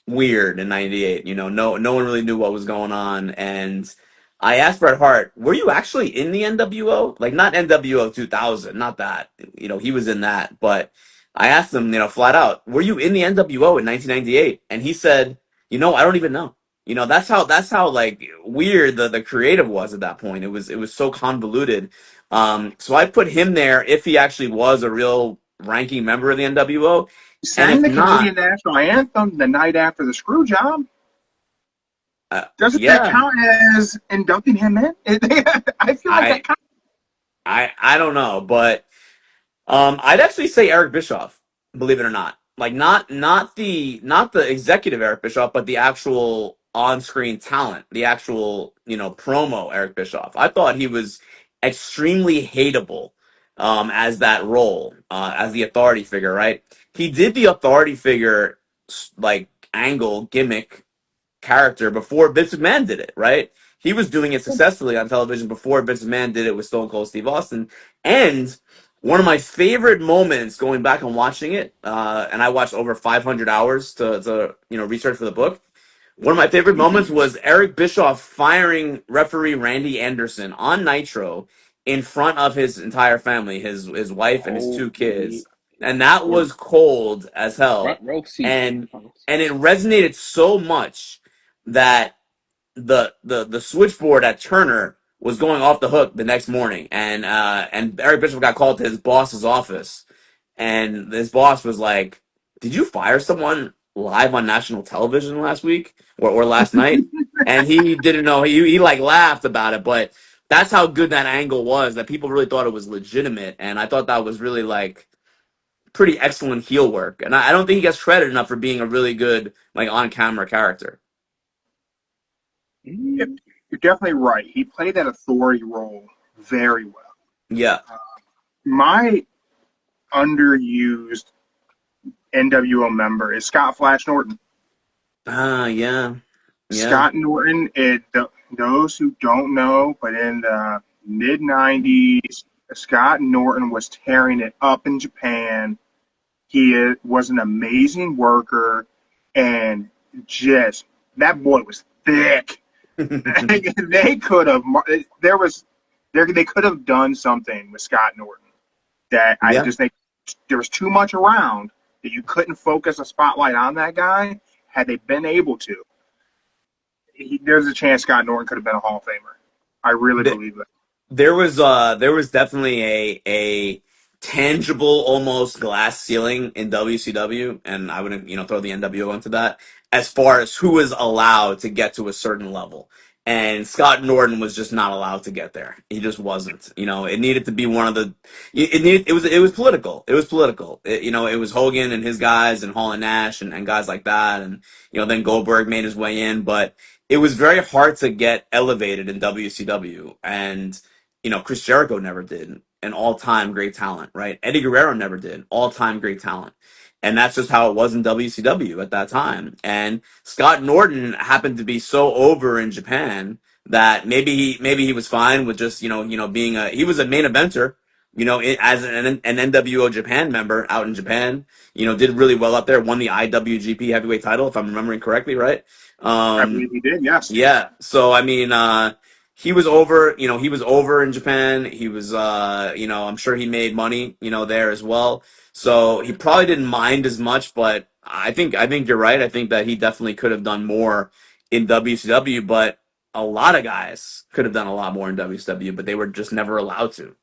weird in '98. No one really knew what was going on, and I asked Bret Hart, "Were you actually in the NWO? Like not NWO 2000, not that. He was in that, but I asked him, flat out, were you in the NWO in 1998?" And he said, "I don't even know." That's how like weird the creative was at that point. It was so convoluted. So I put him there if he actually was a real ranking member of the NWO, He and sang if the not. Canadian national anthem the night after the screw job. Doesn't that Yeah, count as inducting him in? I feel like that I counts. I don't know, but I'd actually say Eric Bischoff, believe it or not. Like not the executive Eric Bischoff, but the actual on-screen talent, the actual promo Eric Bischoff. I thought he was extremely hateable as that role, as the authority figure. Right? He did the authority figure like angle gimmick character before Vince McMahon did it, right? He was doing it successfully on television before Vince McMahon did it with Stone Cold Steve Austin. And one of my favorite moments going back and watching it, and I watched over 500 hours to research for the book. One of my favorite moments was Eric Bischoff firing referee Randy Anderson on Nitro in front of his entire family, his wife and his Oh two yeah. kids. And that was cold as Front hell. row seat. And Front row seat. and it resonated so much that the switchboard at Turner was going off the hook the next morning, and Eric Bischoff got called to his boss's office, and his boss was like, "Did you fire someone live on national television last week or last night?" And he didn't know. He like laughed about it, but that's how good that angle was. That people really thought it was legitimate, and I thought that was really like pretty excellent heel work. And I don't think he gets credit enough for being a really good like on camera character. Yep, Mm. you're definitely right. He played that authority role very well. Yeah. My underused NWO member is Scott Flash Norton. Yeah. Yeah. Scott Norton, those who don't know, but in the mid 90s, Scott Norton was tearing it up in Japan. He was an amazing worker, and just that boy was thick. They could have they could have done something with Scott Norton that I Yeah. just think there was too much around that you couldn't focus a spotlight on that guy. Had they been able to, there's a chance Scott Norton could have been a Hall of Famer. I really Th- believe that. there was definitely a tangible almost glass ceiling in WCW, and I wouldn't throw the NWO into that as far as who was allowed to get to a certain level. And Scott Norton was just not allowed to get there. He just wasn't. It needed to be one of the. It was political. It was political. It was Hogan and his guys and Hall and Nash and guys like that, and then Goldberg made his way in, but it was very hard to get elevated in WCW, and Chris Jericho never did, an all-time great talent, right? Eddie Guerrero never did, all-time great talent, And that's just how it was in WCW at that time. And Scott Norton happened to be so over in Japan that maybe he was fine with just being he was a main eventer, as an NWO Japan member out in Japan. Did really well up there. Won the IWGP Heavyweight title, if I'm remembering correctly, right? I believe he did. Yes. Yeah. So I mean, he was over. He was over in Japan. He was, I'm sure he made money, there as well. So he probably didn't mind as much. But I think you're right. I think that he definitely could have done more in WCW. But a lot of guys could have done a lot more in WCW, but they were just never allowed to.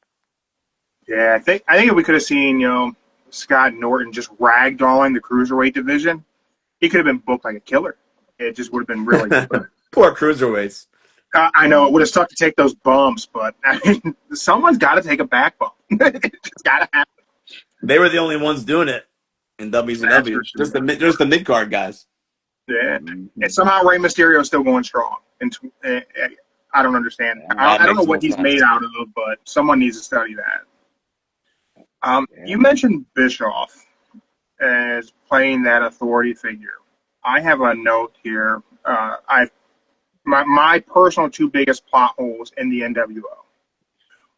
Yeah, I think if we could have seen, Scott Norton just ragdolling the cruiserweight division, he could have been booked like a killer. It just would have been really good. Poor cruiserweights. I know it would have sucked to take those bumps, but I mean, someone's got to take a back bump. It's got to happen. They were the only ones doing it in That's WCW. for sure. Just the mid card guys. Yeah, Mm-hmm. and somehow Rey Mysterio is still going strong. And I don't understand. That I don't know makes what no he's sense. made out of, but someone needs to study that. Yeah. You mentioned Bischoff as playing that authority figure. I have a note here. My personal two biggest plot holes in the NWO.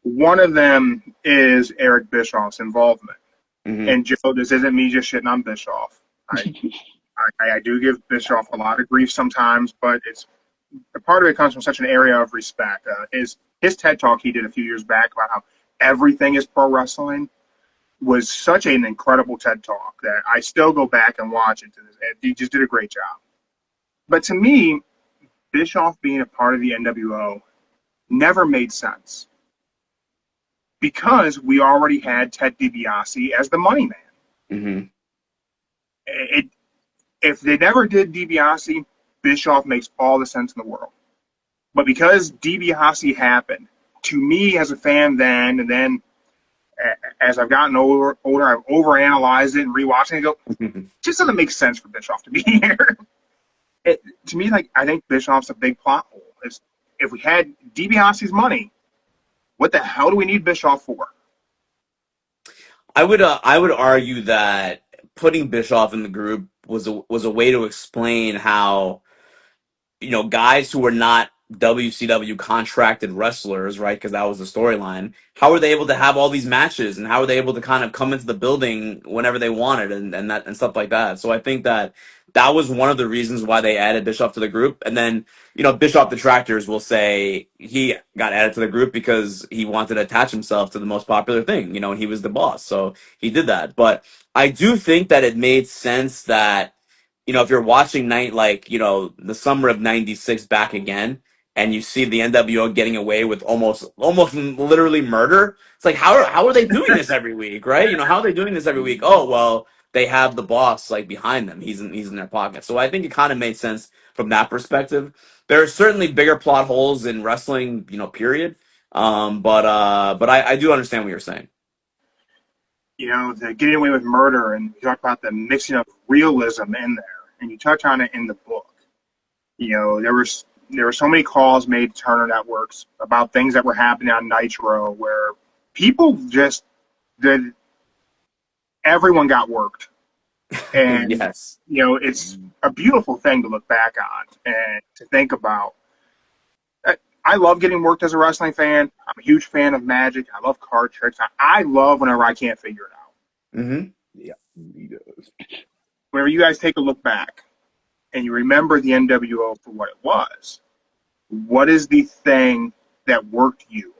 One of them is Eric Bischoff's involvement. Mhm. And Joe, this isn't me just shitting on Bischoff. I do give Bischoff a lot of grief sometimes, but it's a part of it comes from such an area of respect. His TED talk he did a few years back about how everything is pro wrestling was such an incredible TED talk that I still go back and watch it to this. He just did a great job. But to me, Bischoff being a part of the NWO never made sense because we already had Ted DiBiase as the money man. Mhm. If they never did DiBiase, Bischoff makes all the sense in the world. But because DiBiase happened, to me as a fan then, and then as I've gotten older, I've overanalyzed it and rewatching it and go, it just doesn't make sense for Bischoff to be here. To me, I think Bischoff's a big plot hole. If we had DiBiase's money, what the hell do we need Bischoff for? I would argue that putting Bischoff in the group was a way to explain how guys who were not WCW contracted wrestlers, right? Because that was the storyline. How were they able to have all these matches, and how were they able to kind of come into the building whenever they wanted, and stuff like that? So I think that was one of the reasons why they added Bischoff to the group. And then Bischoff detractors will say he got added to the group because he wanted to attach himself to the most popular thing, and he was the boss, so he did that. But I do think that it made sense that if you're watching the summer of '96 back again, and you see the NWO getting away with almost literally murder, it's like how are they doing this every week, right? How are they doing this every week? Oh well, they have the boss behind them. He's in their pocket. So I think it kind of made sense from that perspective. There are certainly bigger plot holes in wrestling, period. But I do understand what you're saying. The getting away with murder, and you talk about the mixing of realism in there, and you touch on it in the book. There were so many calls made to Turner Networks about things that were happening on Nitro where people just did. Everyone got worked, and Yes. it's a beautiful thing to look back on and to think about. I love getting worked as a wrestling fan. I'm a huge fan of Magic. I love card tricks. I love whenever I can't figure it out. Mm-hmm. Yeah, he does. Whenever you guys take a look back and you remember the NWO for what it was, what is the thing that worked you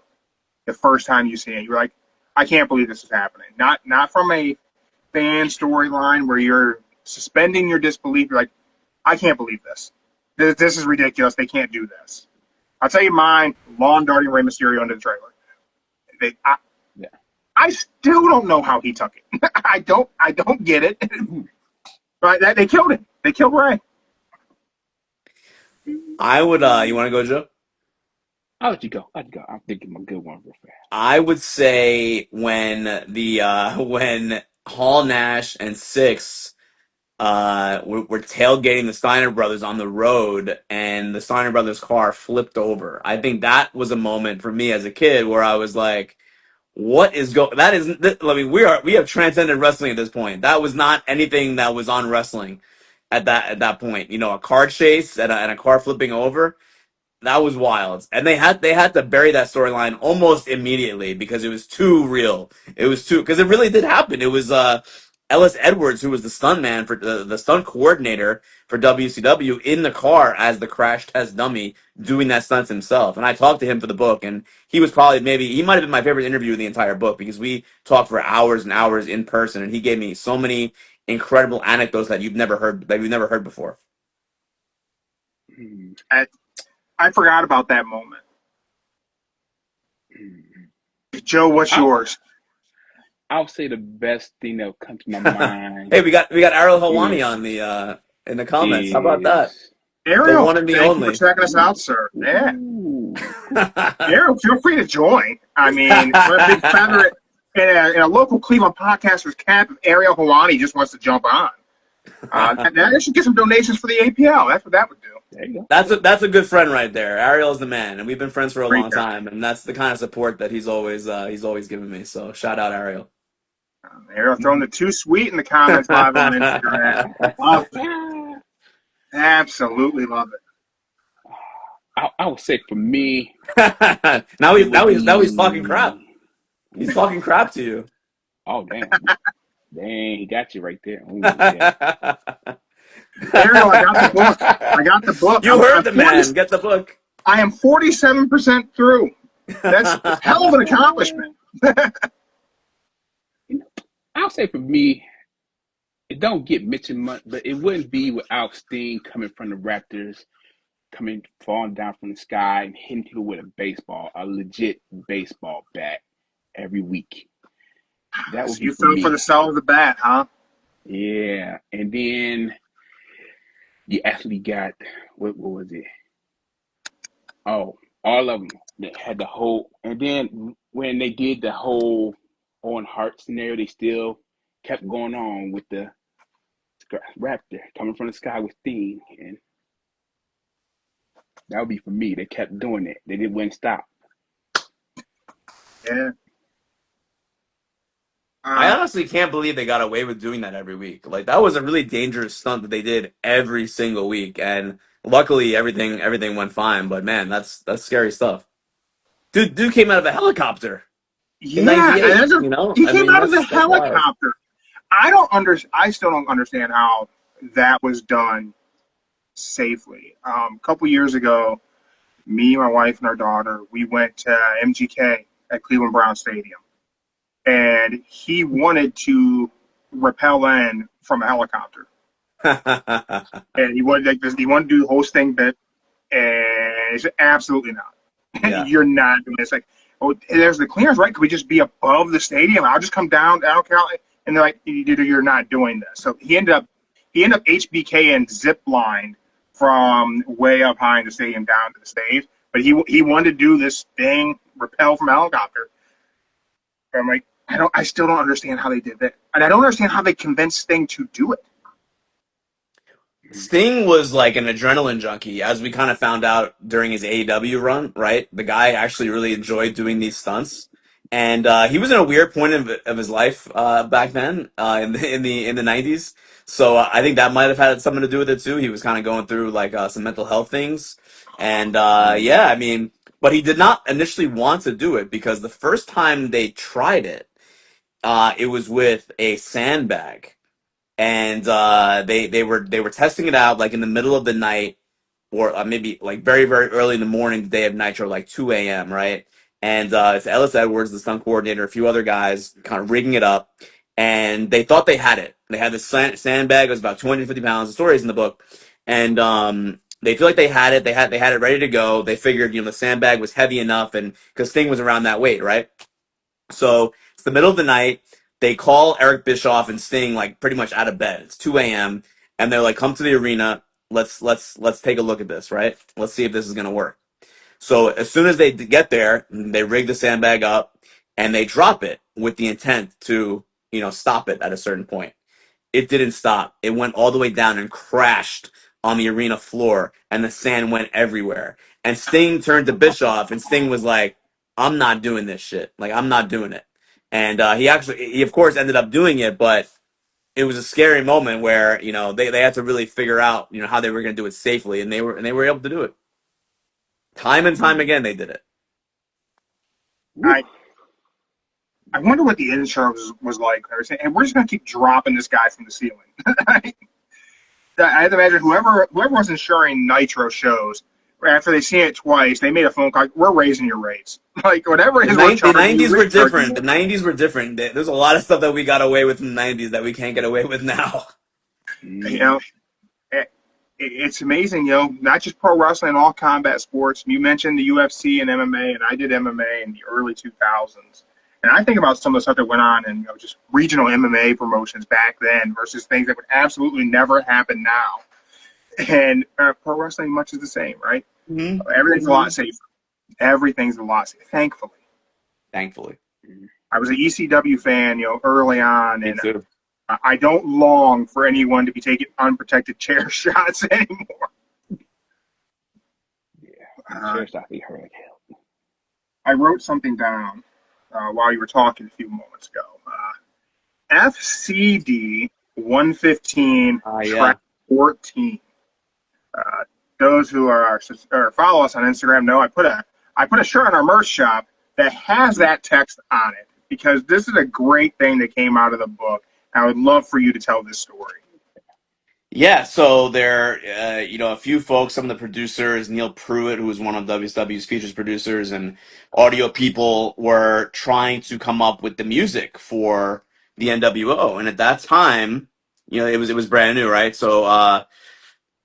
the first time you see it? You're like, I can't believe this is happening. Not from a fan storyline where you're suspending your disbelief. You're like, I can't believe this. This is ridiculous. They can't do this. I'll tell you mine, lawn darting Rey Mysterio into the trailer. I still don't know how he took it. I don't get it. But they killed him. They killed Rey. I would. You want to go, Joe? I'll let you go. I'm thinking of a good one real fast. I would say when when Hall, Nash, and Six were tailgating the Steiner brothers on the road, and the Steiner brothers car flipped over. I think that was a moment for me as a kid where I was like, what is that is, I mean, we have transcended wrestling at this point. That was not anything that was on wrestling at that point. You know, a car chase and a car flipping over. That was wild, and they had to bury that storyline almost immediately because it was too real. It was too because it really did happen. It was Ellis Edwards who was the stunt man for the stunt coordinator for WCW in the car as the crash test dummy doing that stunts himself. And I talked to him for the book, and he was probably he might have been my favorite interview in the entire book because we talked for hours and hours in person, and he gave me so many incredible anecdotes that you've never heard before. I forgot about that moment. Joe, what's yours? I'll say the best thing that'll come to my mind. Hey, we got Ariel Helwani on the in the comments. How about that? Ariel, the one and the thank only. you for checking us out, sir. Yeah. Ooh. Ariel, feel free to join. I mean, we're a big feather in a local Cleveland podcaster's cap. If Ariel Helwani just wants to jump on. That should get some donations for the APL. That's what that would do. There you go. That's a good friend right there. Ariel's the man, and we've been friends for a Great long guy. time, and that's the kind of support that he's always given me. So shout out Ariel. Ariel throwing the too sweet in the comments live on Instagram. Love it. Absolutely love it. I would say for me. now he's talking crap. He's talking crap to you. Oh damn! Dang, he got you right there. Ooh, yeah. Ariel, I got the book. You heard the man. Get the book. I am 47% through. That's a hell of an accomplishment. I'll say for me, it don't get mentioned much, but it wouldn't be without Sting coming from the Raptors, falling down from the sky and hitting people with a legit baseball bat every week. That would be you for fell me. for the sell of the bat, huh? Yeah, and then you actually got what was it? Oh, all of them that had the whole, and then when they did the whole Owen Hart scenario, they still kept going on with the Raptor coming from the sky with Sting, and that would be for me. They kept doing it. They wouldn't stop. Yeah. I honestly can't believe they got away with doing that every week. Like that was a really dangerous stunt that they did every single week, and luckily everything went fine. But man, that's scary stuff. Dude came out of a helicopter in Yeah, '98. You know, he came out of the that's wild. helicopter. I still don't understand how that was done safely. A couple years ago, me, my wife, and our daughter, we went to MGK at Cleveland Brown Stadium, and he wanted to rappel in from a helicopter, and he wanted to do the host thing bit, and he said, absolutely not. Yeah. You're not doing this. Like, oh, there's the clearance, right? Could we just be above the stadium? I'll just come down. I don't care. And they're like, you're not doing this. So he ended up HBK and zip lined from way up high in the stadium down to the stage. But he wanted to do this thing, rappel from a helicopter. And I'm like, I still don't understand how they did that. And I don't understand how they convinced Sting to do it. Sting was like an adrenaline junkie, as we kind of found out during his AEW run, right? The guy actually really enjoyed doing these stunts, and he was in a weird point of his life back then in the '90s. So I think that might have had something to do with it too. He was kind of going through like some mental health things, and yeah, I mean, but he did not initially want to do it because the first time they tried it, it was with a sandbag. And they were testing it out like in the middle of the night, or maybe like very very early in the morning, the day of Nitro, like 2 a.m. right? And it's Ellis Edwards, the stunt coordinator, a few other guys, kind of rigging it up, and they thought they had it. They had this sandbag. It was about 250 pounds. The story's in the book, and they feel like they had it. They had it ready to go. They figured the sandbag was heavy enough, and because Sting was around that weight, right? So it's the middle of the night. They call Eric Bischoff and Sting like pretty much out of bed. It's 2 a.m. and they're like, "Come to the arena. Let's take a look at this, right? Let's see if this is gonna work." So as soon as they get there, they rig the sandbag up and they drop it with the intent to stop it at a certain point. It didn't stop. It went all the way down and crashed on the arena floor, and the sand went everywhere. And Sting turned to Bischoff, and Sting was like, "I'm not doing this shit. Like, I'm not doing it." And he of course ended up doing it, but it was a scary moment where they had to really figure out how they were going to do it safely, and they were able to do it time and time again. They did it. Woo. I I wonder what the insurance was like. They were saying, and we're just gonna keep dropping this guy from the ceiling. I have to imagine whoever was insuring Nitro shows, after they see it twice, they made a phone call. We're raising your rates, like whatever it is we're The charging you, 90s we're were charging different. The more. 90s were different. There's a lot of stuff that we got away with in the 90s that we can't get away with now. You Mm. know, it's amazing. Not just pro wrestling, all combat sports. You mentioned the UFC and MMA, and I did MMA in the early 2000s. And I think about some of the stuff that went on in just regional MMA promotions back then versus things that would absolutely never happen now. And pro wrestling, much is the same, right? Mm-hmm. Everything's a Mm-hmm. lot safer. Everything's a lot safer, thankfully. Thankfully. I was an ECW fan, early on, Me and too. I don't long for anyone to be taking unprotected chair shots anymore. Yeah. Uh, Chair shot be hurt like hell. I wrote something down while you were talking a few moments ago. FCD 115 Yeah. track 14. Uh, those who are or follow us on Instagram know I put a shirt on our merch shop that has that text on it because this is a great thing that came out of the book. I would love for you to tell this story. Yeah, so there, a few folks, some of the producers, Neil Pruitt, who was one of WCW's features producers, and audio people were trying to come up with the music for the nWo. And at that time, it was brand new, right? So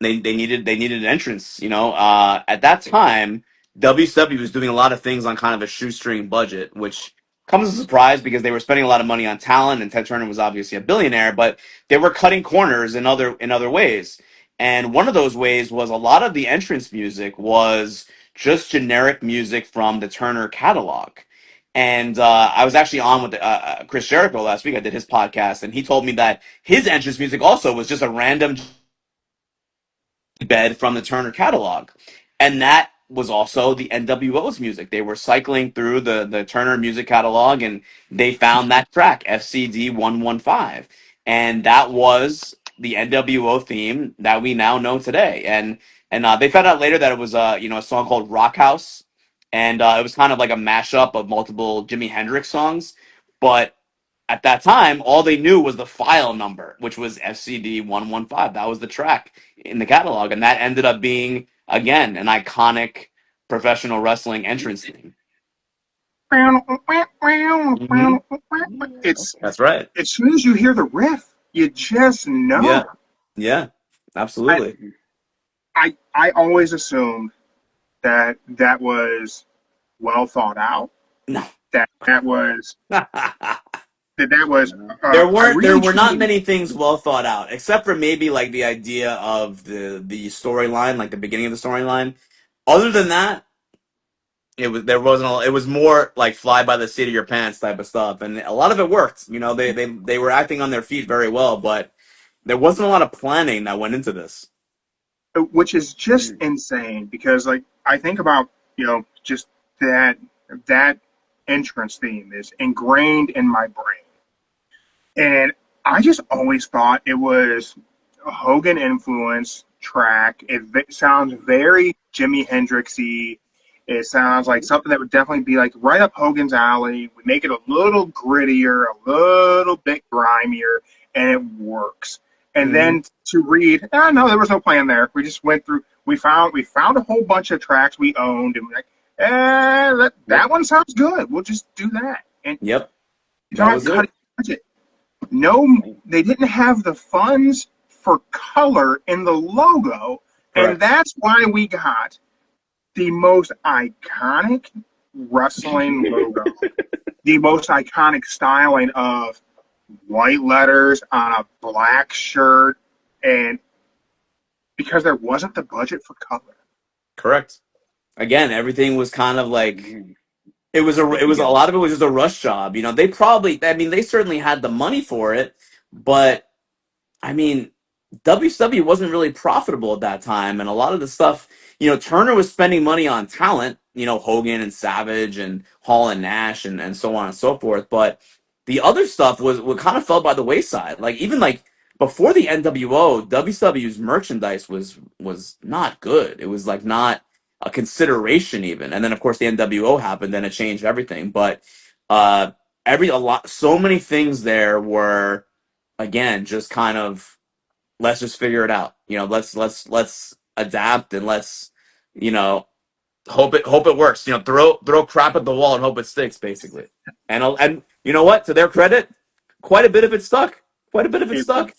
they needed an entrance. At that time, WCW was doing a lot of things on kind of a shoestring budget, which comes as a surprise because they were spending a lot of money on talent, and Ted Turner was obviously a billionaire, but they were cutting corners in other ways. And one of those ways was a lot of the entrance music was just generic music from the Turner catalog. And I was actually on with Chris Jericho last week. I did his podcast, and he told me that his entrance music also was just a random bed from the Turner catalog. And that was also the nWo's music. They were cycling through the Turner music catalog and they found that track, FCD 115. And that was the nWo theme that we now know today. And they found out later that it was a song called Rock House. And it was kind of like a mashup of multiple Jimi Hendrix songs. But at that time, all they knew was the file number, which was FCD 115. That was the track in the catalog, and that ended up being again an iconic professional wrestling entrance theme. Hmm. It's That's right. as soon as you hear the riff, you just Yeah, know. yeah, I absolutely. I always assumed that was well thought out. No, That was that was No. a there really were not truly. many things well thought out, except for maybe like the idea of the storyline, like the beginning of the storyline. Other than that, it was more like fly by the seat of your pants type of stuff, and a lot of it worked. They were acting on their feet very well, but there wasn't a lot of planning that went into this. Which is just Mm. insane because like I think about just that entrance theme is ingrained in my brain, and I just always thought it was a Hogan influence track. It sounds very Jimi Hendrixy. It sounds like something that would definitely be like right up Hogan's alley. We make it a little grittier, a little bit grimier, and it works. And Hmm. then to read, no, there was no plan there. We just went through. We found a whole bunch of tracks we owned, and we're like, that Yep. one sounds good. We'll just do that. And Yep, you that don't have was to cut it. it budget. No, Damn. they didn't have the funds for color in the logo, and Correct. that's why we got the most iconic wrestling logo, the most iconic styling of white letters on a black shirt, and because there wasn't the budget for color. Correct. Again, everything was kind of like Mm. it Put was a together. lot of it was just a rush job. They probably, I mean, they certainly had the money for it, but I mean, WCW wasn't really profitable at that time, and a lot of the stuff, Turner was spending money on talent, Hogan and Savage and Hall and Nash and so on and so forth. But the other stuff was kind of fell by the wayside. Like even like before the NWO, WCW's merchandise was not good. It was like not a consideration even. And then of course the NWO happened, then it changed everything. But uh so many things there were again just kind of let's just figure it out. Let's adapt and let's you know hope it works. Throw crap at the wall and hope it sticks, basically. And you know what? To their credit, quite a bit of it stuck. Quite a bit of it It stuck.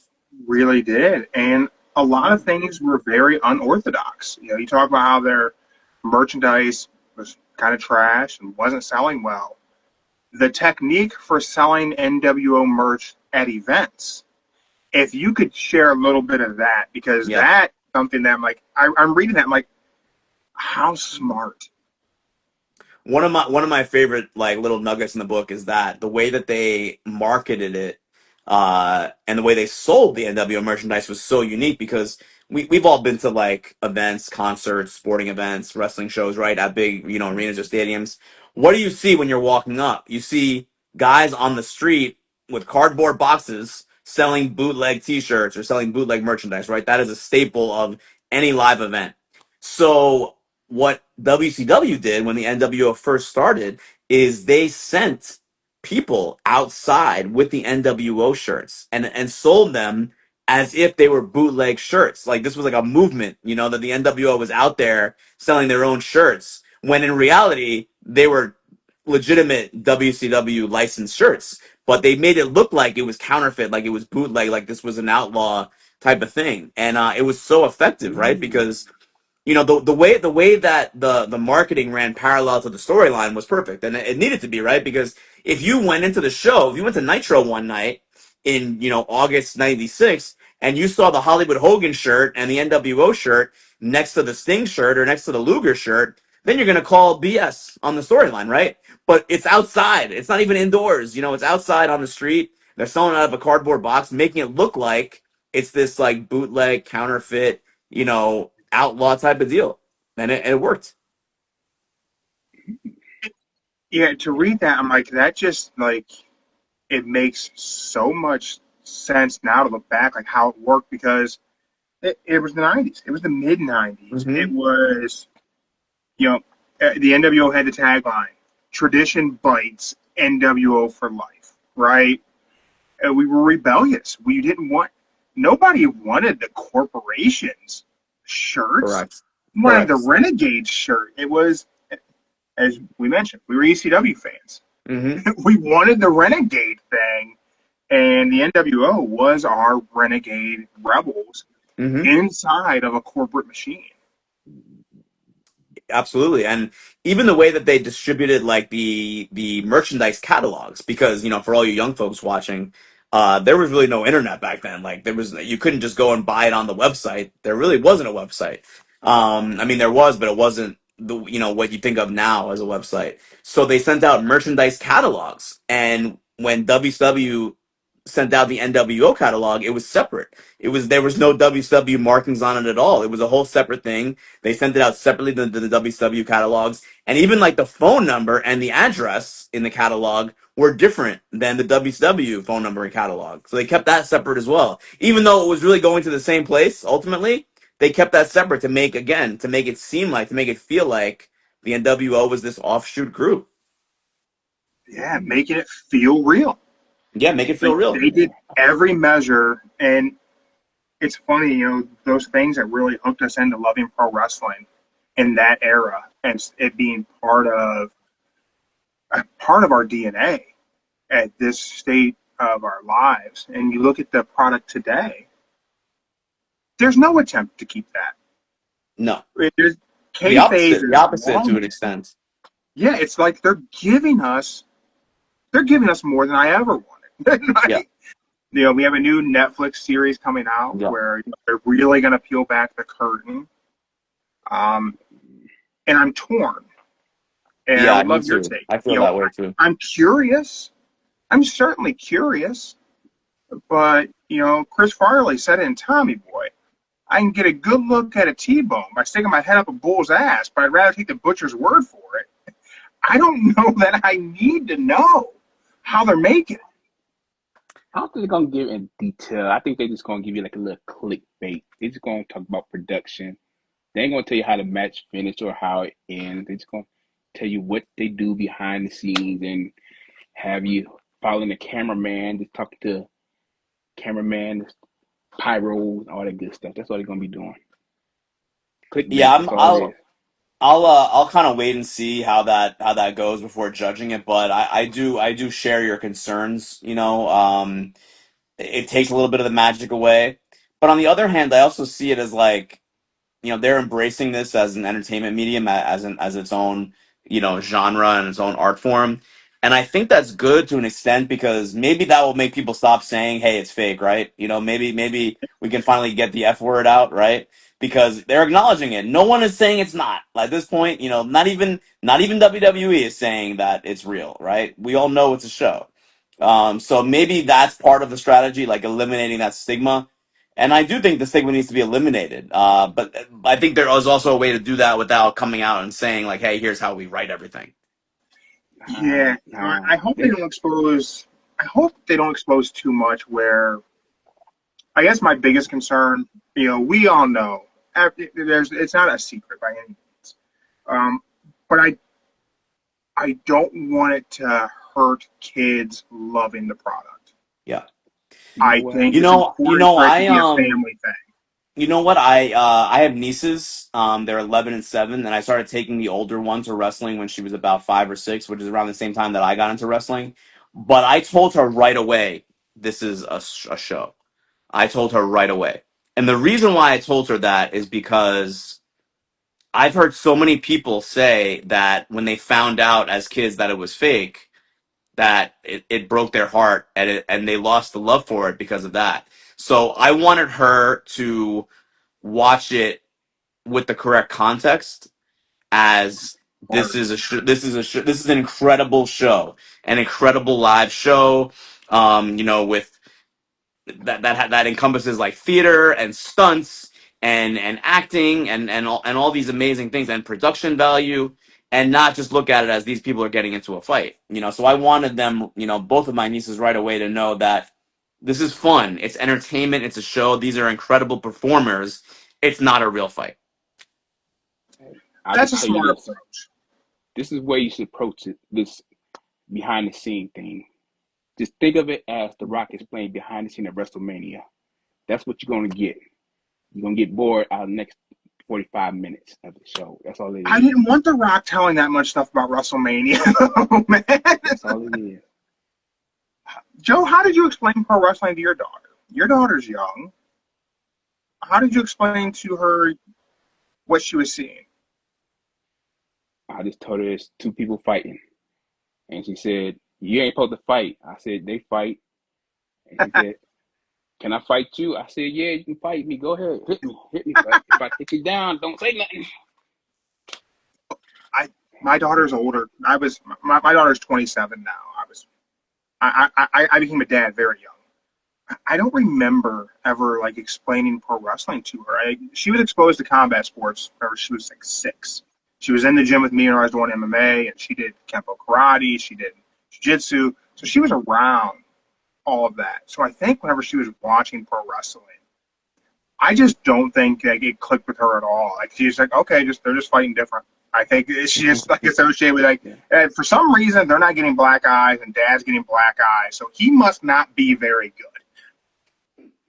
really did. And a lot of things were very unorthodox. You talk about how their merchandise was kind of trash and wasn't selling well. The technique for selling NWO merch at events, if you could share a little bit of that, because Yeah. that's something that I'm reading that, I'm like, how smart. One of my favorite like little nuggets in the book is that the way that they marketed it and the way they sold the NWO merchandise was so unique because we've all been to like events, concerts, sporting events, wrestling shows, right? At big, arenas or stadiums. What do you see when you're walking up? You see guys on the street with cardboard boxes selling bootleg t-shirts or selling bootleg merchandise, right? That is a staple of any live event. So what WCW did when the NWO first started is they sent people outside with the NWO shirts and sold them as if they were bootleg shirts. Like this was like a movement, that the NWO was out there selling their own shirts when in reality they were legitimate WCW licensed shirts, but they made it look like it was counterfeit, like it was bootleg, like this was an outlaw type of thing. And it was so effective, right? Because the way that the marketing ran parallel to the storyline was perfect, and it needed to be, right? Because if you went into the show, if you went to Nitro one night in August '96, and you saw the Hollywood Hogan shirt and the NWO shirt next to the Sting shirt or next to the Luger shirt, then you're gonna call BS on the storyline, right? But it's outside; it's not even indoors. It's outside on the street. They're selling it out of a cardboard box, making it look like it's this like bootleg counterfeit outlaw type of deal, and it worked. Yeah, to read that, I'm like, that just like it makes so much sense now to look back, like how it worked because it was the '90s, it was the mid '90s, it Hmm. was you know the NWO had the tagline, "Tradition bites, NWO for life," right? We were rebellious. We didn't want nobody wanted the corporations shirts. Correct. We wanted the Correct. Renegade shirt. It was, as we mentioned, we were ECW fans. Hmm. We wanted the Renegade thing, and the NWO was our Renegade rebels Hmm. inside of a corporate machine. Absolutely, and even the way that they distributed like the merchandise catalogs, because for all you young folks watching, there was really no internet back then. Like you couldn't just go and buy it on the website. There really wasn't a website. I mean, there was, but it wasn't the what you think of now as a website. So they sent out merchandise catalogs, and when WCW sent out the NWO catalog, it was separate. There was no WCW markings on it at all. It was a whole separate thing. They sent it out separately to the WCW catalogs, and even like the phone number and the address in the catalog were different than the WCW phone number and catalog. So they kept that separate as well. Even though it was really going to the same place ultimately, they kept that separate to make it seem like, to make it feel like the NWO was this offshoot group. Yeah, making it feel real. Yeah, make it feel Like real. they did every measure, and it's funny, those things that really hooked us into loving pro wrestling in that era, and it being part of our DNA at this state of our lives. And you look at the product today, there's no attempt to keep that. No, There's the kayfabe opposite. The is opposite to long. an extent. Yeah, it's like they're giving us more than I ever wanted. Yeah, Like, we have a new Netflix series coming out yeah, where they're really going to peel back the curtain. Um, and I'm torn. And I yeah. would Me love your too. take. I feel that way too. I'm curious. I'm certainly curious, but Chris Farley said it in Tommy Boy. I can get a good look at a T-bone by sticking my head up a bull's ass, but I'd rather take the butcher's word for it. I don't know that I need to know how they're making it. I don't think they're gonna give in detail. I think they're just gonna give you like a little clickbait. They're just gonna talk about production. They ain't gonna tell you how the match finished or how it ends. They're just gonna tell you what they do behind the scenes and have you following the cameraman, just talking to cameraman, pyro, all that good stuff. That's all they're gonna be doing. Yeah, Clickbait. That's all it is. I'll kind of wait and see how that goes before judging it. But I do share your concerns. It takes a little bit of the magic away. But on the other hand, I also see it as like, they're embracing this as an entertainment medium, as its own, genre and its own art form. And I think that's good to an extent because maybe that will make people stop saying, "Hey, it's fake," right? Maybe we can finally get the F word out, right? Because they're acknowledging it. No one is saying it's not. At this point, not even WWE is saying that it's real, right? We all know it's a show. So maybe that's part of the strategy, like eliminating that stigma. And I do think the stigma needs to be eliminated. But I think there is also a way to do that without coming out and saying like, "Hey, here's how we write everything." Yeah, I hope they They, don't expose. I hope they don't expose too much. Where I guess my biggest concern, we all know, it's not a secret by any means. But I don't want it to hurt kids loving the product. Yeah. you know I what? think it's important for it to I be a family thing. You know what? I have nieces. They're 11 and 7, and I started taking the older one to wrestling when she was about 5 or 6, which is around the same time that I got into wrestling. But I told her right away, this is a show. I told her right away, and the reason why I told her that is because I've heard so many people say that when they found out as kids that it was fake, that it broke their heart and they lost the love for it because of that. So I wanted her to watch it with the correct context as Smart. this is an incredible show, an incredible live show, with that encompasses like theater and stunts and acting and all these amazing things and production value, and not just look at it as these people are getting into a fight. So I wanted them, both of my nieces right away to know that this is fun, it's entertainment, it's a show, these are incredible performers, it's not a real fight. I'll That's just a tell you smart this. approach. This is where you should approach it. This behind the scene thing. Just think of it as The Rock is playing behind the scene at WrestleMania. That's what you're gonna get. You're gonna get bored out of the next 45 minutes of the show. That's all it I is. didn't want The Rock telling that much stuff about WrestleMania, man. That's all it is. Joe, how did you explain pro wrestling to your daughter? Your daughter's young. How did you explain to her what she was seeing? I just told her it's two people fighting. And she said, "You ain't supposed to fight." I said, "They fight." And she said, "Can I fight you?" I said, "Yeah, you can fight me. Go ahead. Hit me. Hit me. But if I take you down, don't say nothing." I My daughter's older. My daughter's 27 now. I became a dad very young. I don't remember ever like explaining pro wrestling to her. She was exposed to combat sports whenever she was like 6. She was in the gym with me when I was doing MMA, and she did Kempo karate. She did jiu-jitsu. So she was around all of that. So I think whenever she was watching pro wrestling, I just don't think like, it clicked with her at all. Like she's like, okay, they're just fighting different. I think she just like associated with like, Yeah. for some reason they're not getting black eyes and Dad's getting black eyes, so he must not be very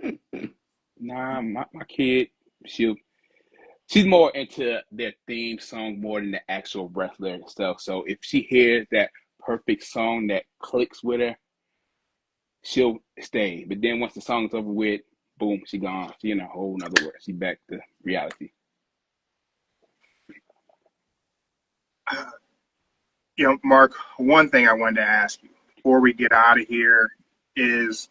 good. Nah, my kid, she's more into their theme song more than the actual wrestler itself. So if she hears that perfect song that clicks with her, she'll stay. But then once the song's over with, boom, she gone. She in a whole nother world. She back to reality. Mark, one thing I wanted to ask you before we get out of here is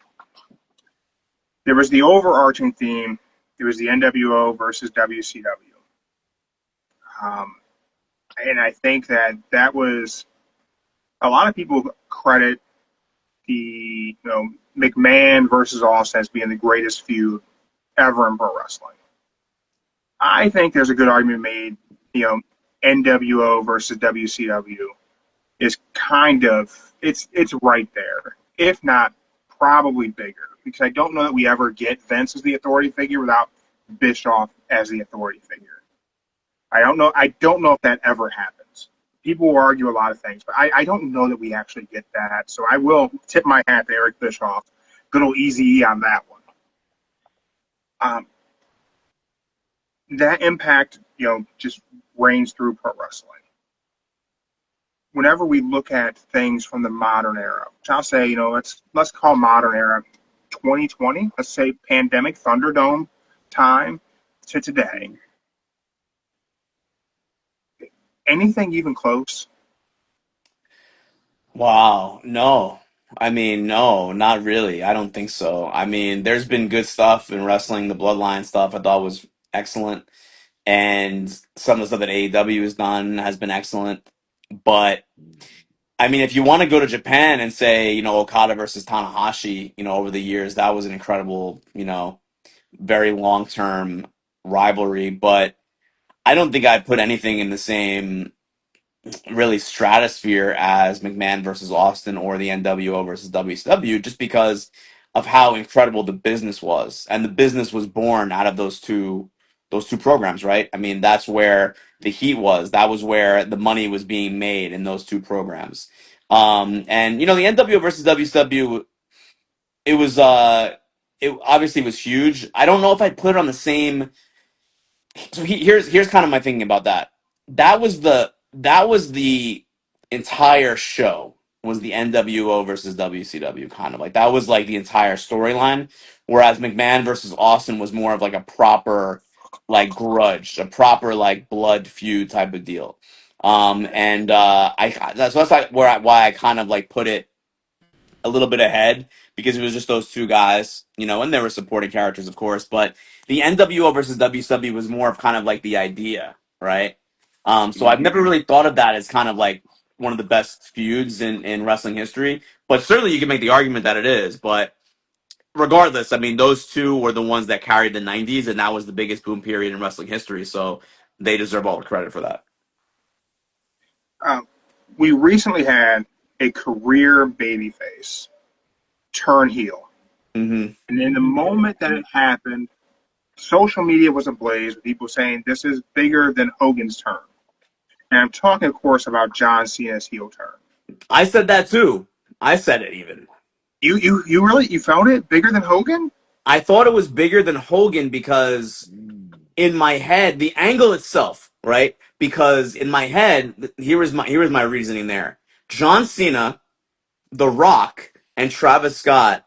there was the overarching theme. It was the nWo versus WCW. Um, and I think that was a lot of people credit the McMahon versus Austin as being the greatest feud ever in pro wrestling. I think there's a good argument made, NWO versus WCW is kind of it's right there, if not probably bigger, because I don't know that we ever get Vince as the authority figure without Bischoff as the authority figure. I don't know if that ever happens. People will argue a lot of things, but I don't know that we actually get that. So I will tip my hat to Eric Bischoff. Good old Easy on that one. That impact, just reigns through pro wrestling. Whenever we look at things from the modern era, which I'll say, let's call modern era 2020. Let's say pandemic Thunderdome time to today. Anything even close? Wow, no. I mean, no, not really. I don't think so. I mean, there's been good stuff in wrestling. The Bloodline stuff I thought was excellent, and some of the stuff that AEW has done has been excellent. But I mean, if you want to go to Japan and say, Okada versus Tanahashi, over the years, that was an incredible, very long-term rivalry. But I don't think I'd put anything in the same really stratosphere as McMahon versus Austin or the NWO versus WCW, just because of how incredible the business was, and the business was born out of those two programs, right? I mean, that's where the heat was. That was where the money was being made in those two programs. And the NWO versus WCW, it was it obviously was huge. I don't know if I'd put it on the same. So here's kind of my thinking about that. That was the entire show, was the NWO versus WCW, kind of like that was like the entire storyline. Whereas McMahon versus Austin was more of like a proper like grudge, a proper like blood feud type of deal. And that's like why I kind of like put it a little bit ahead, because it was just those two guys, and there were supporting characters, of course. But the NWO versus WCW was more of kind of like the idea, right? So I've never really thought of that as kind of like one of the best feuds in wrestling history. But certainly you can make the argument that it is. But regardless, I mean, those two were the ones that carried the 90s, and that was the biggest boom period in wrestling history. So they deserve all the credit for that. We recently had a career babyface turn heel. Mm-hmm. And in the moment that it happened, social media was ablaze with people saying this is bigger than Hogan's turn. And I'm talking, of course, about John Cena's heel turn. I said that too. I said it even. You really found it bigger than Hogan? I thought it was bigger than Hogan because in my head, the angle itself, right? Because in my head, here was my reasoning there. John Cena, The Rock, and Travis Scott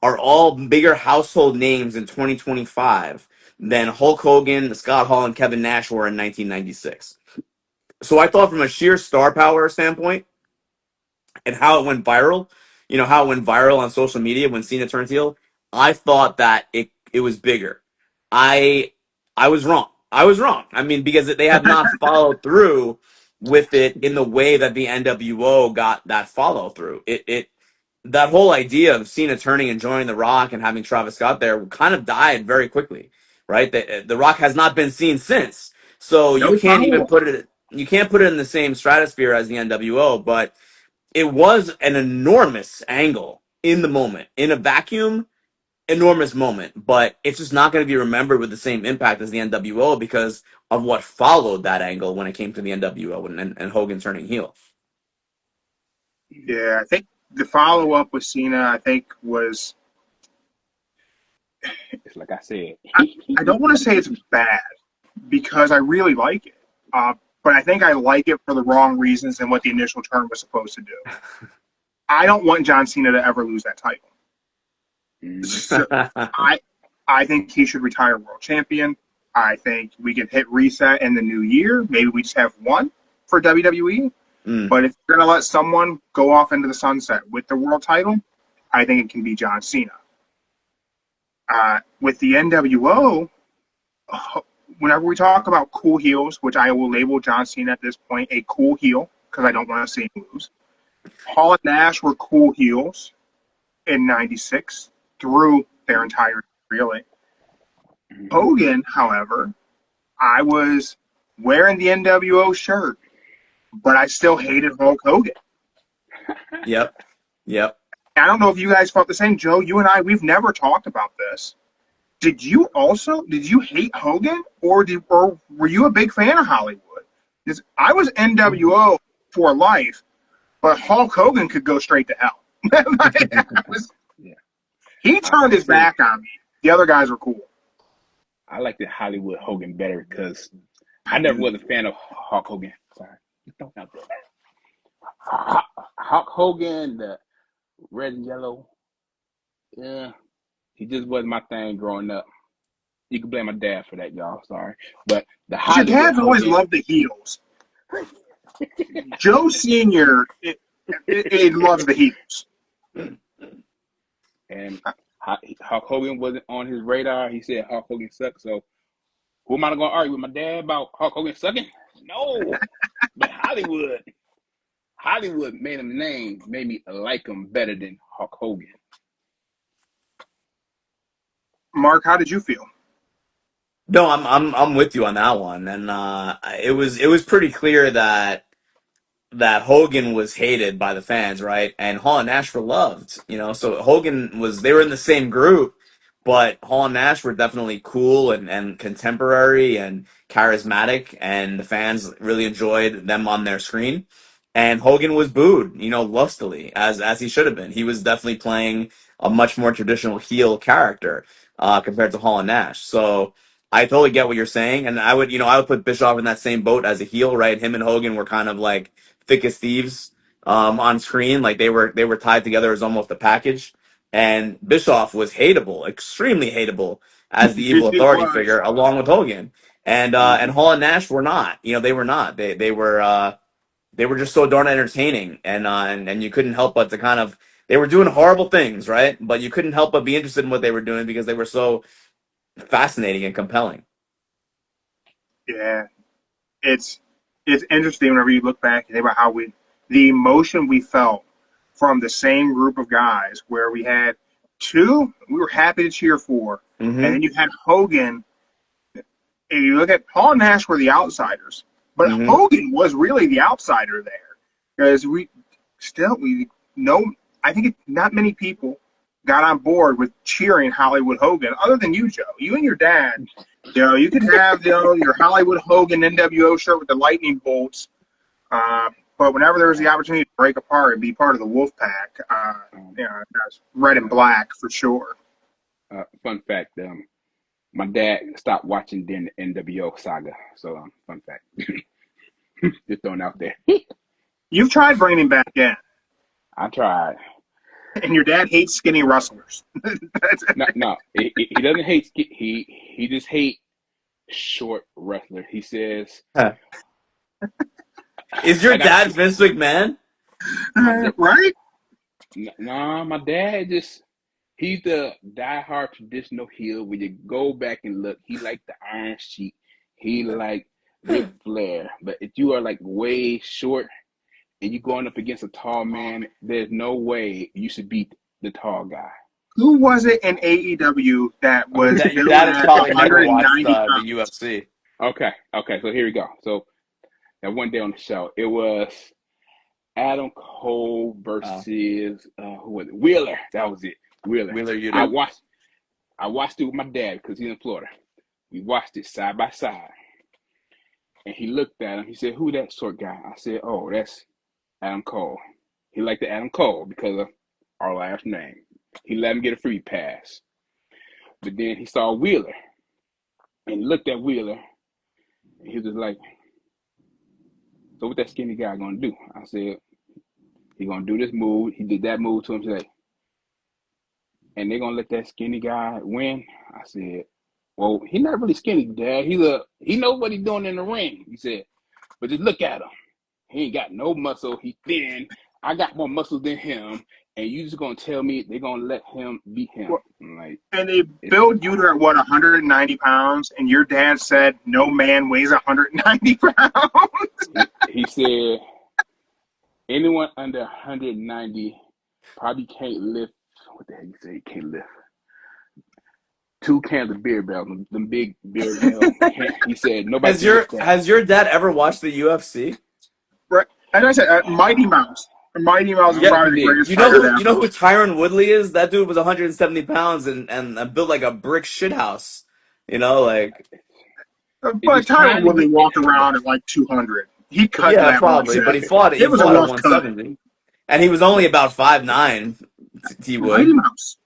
are all bigger household names in 2025 than Hulk Hogan, Scott Hall, and Kevin Nash were in 1996. So I thought from a sheer star power standpoint, and how it went viral, how it went viral on social media when Cena turned heel, I thought that it was bigger. I I was wrong. I was wrong. I mean, because they have not followed through with it in the way that the NWO got that follow through. It that whole idea of Cena turning and joining The Rock and having Travis Scott there kind of died very quickly, right? The Rock has not been seen since, so you No can't even follow-up. put it. You can't put it in the same stratosphere as the NWO, but it was an enormous angle in the moment. In a vacuum, enormous moment. But it's just not going to be remembered with the same impact as the NWO because of what followed that angle when it came to the NWO and Hogan turning heel. Yeah, I think the follow-up with Cena, I think, was It's like I said. I, I don't want to say it's bad because I really like it. But I think I like it for the wrong reasons than what the initial turn was supposed to do. I don't want John Cena to ever lose that title. So I think he should retire world champion. I think we could hit reset in the new year. Maybe we just have one for WWE. Mm. But if you're going to let someone go off into the sunset with the world title, I think it can be John Cena. With the NWO, whenever we talk about cool heels, which I will label John Cena at this point a cool heel because I don't want to see him lose. Hall and Nash were cool heels in '96 through their entire really. Hogan, however, I was wearing the nWo shirt, but I still hated Hulk Hogan. Yep. Yep. I don't know if you guys felt the same. Joe, you and I, we've never talked about this. Did you hate Hogan, or were you a big fan of Hollywood? Because I was nWo for life, but Hulk Hogan could go straight to hell. Yeah. He turned his back on me. The other guys were cool. I like the Hollywood Hogan better because I never was a fan of Hulk Hogan. Sorry. Don't have that. Hulk Hogan, the red and yellow, yeah, he just wasn't my thing growing up. You can blame my dad for that, y'all. Sorry. But the Your Hollywood dad's always Hogan, loved the heels. Joe Senior, it loves the heels. and Hulk Hogan wasn't on his radar. He said Hulk Hogan sucks. So who am I going to argue with my dad about Hulk Hogan sucking? No. But Hollywood made him name, made me like him better than Hulk Hogan. Mark, how did you feel? No, I'm with you on that one, and it was pretty clear that Hogan was hated by the fans, right? And Hall and Nash were loved, So they were in the same group, but Hall and Nash were definitely cool and contemporary and charismatic, and the fans really enjoyed them on their screen. And Hogan was booed, lustily, as he should have been. He was definitely playing a much more traditional heel character compared to Hall and Nash. So I totally get what you're saying, and I would put Bischoff in that same boat as a heel, right? Him and Hogan were kind of like thick as thieves on screen. Like they were tied together as almost a package. And Bischoff was hateable, extremely hateable as the evil It authority was. figure, along with Hogan. And Hall and Nash were not. They were not. They were just so darn entertaining, and you couldn't help but to kind of they were doing horrible things, right? But you couldn't help but be interested in what they were doing because they were so fascinating and compelling. Yeah, it's interesting whenever you look back and think about the emotion we felt from the same group of guys, where we had two we were happy to cheer for, and Mm-hmm. then you had Hogan. And you look at Paul and Nash were the outsiders, but Mm-hmm. Hogan was really the outsider there, because we know I think not many people got on board with cheering Hollywood Hogan other than you, Joe. You and your dad. You could have your Hollywood Hogan nWo shirt with the lightning bolts, but whenever there was the opportunity to break apart and be part of the Wolf Pack, that's red and black for sure. Fun fact, my dad stopped watching during the NWO saga. So, fun fact. Just throwing out there. You've tried bringing him back in, I tried. and your dad hates skinny wrestlers. No, he doesn't hate. He just hate short wrestler. He says, Is your and I dad Vince McMahon? my dad. Right? Nah, my dad just he's the diehard traditional heel. When you go back and look, he like the Iron Sheik. He like Ric Flair. But if you are like way short and you going up against a tall man, there's no way you should beat the tall guy. Who was it in AEW that was That your billed dad has as probably never watched 190 the pounds? UFC. Okay. So here we go. So that one day on the show, it was Adam Cole Uh, versus who was it? Wheeler. That was it. Wheeler. Wheeler I Yuta. watched. I watched it with my dad because he's in Florida. We watched it side by side, and he looked at him. He said, "Who that short guy?" I said, "Oh, that's Adam Cole." He liked the Adam Cole because of our last name. He let him get a free pass, but then he saw Wheeler and looked at Wheeler, and he was just like, "So what that skinny guy gonna do?" I said, "He gonna do this move." He did that move to him today, and they're gonna let that skinny guy win. I said, "Well, he's not really skinny, Dad. He knows what he's doing in the ring." He said, "But just look at him. He ain't got no muscle. He thin. I got more muscle than him, and you just gonna tell me they're gonna let him beat him?" Well, I'm like, and they billed you at what, 190 pounds, and your dad said no man weighs 190 pounds. he said, anyone under 190 probably can't lift. What the heck you say? He can't lift. 2 cans of beer bells, them big beer bells. He said nobody Has can your miss that. has your dad ever watched the UFC? Right. And I said, Mighty Mouse. Mighty Mouse is Yeah. Yes, he probably the did. greatest You know fighter who you know ever. who Tyron Woodley is? That dude was 170 pounds and built like a brick shit house. You know, like But It's Tyron trying to Woodley get. walked around at like 200. He cut yeah, that probably. But 170. he It was a fought at rough cut. 170, and he was only about 5'9". T Mighty Wood. Mouse.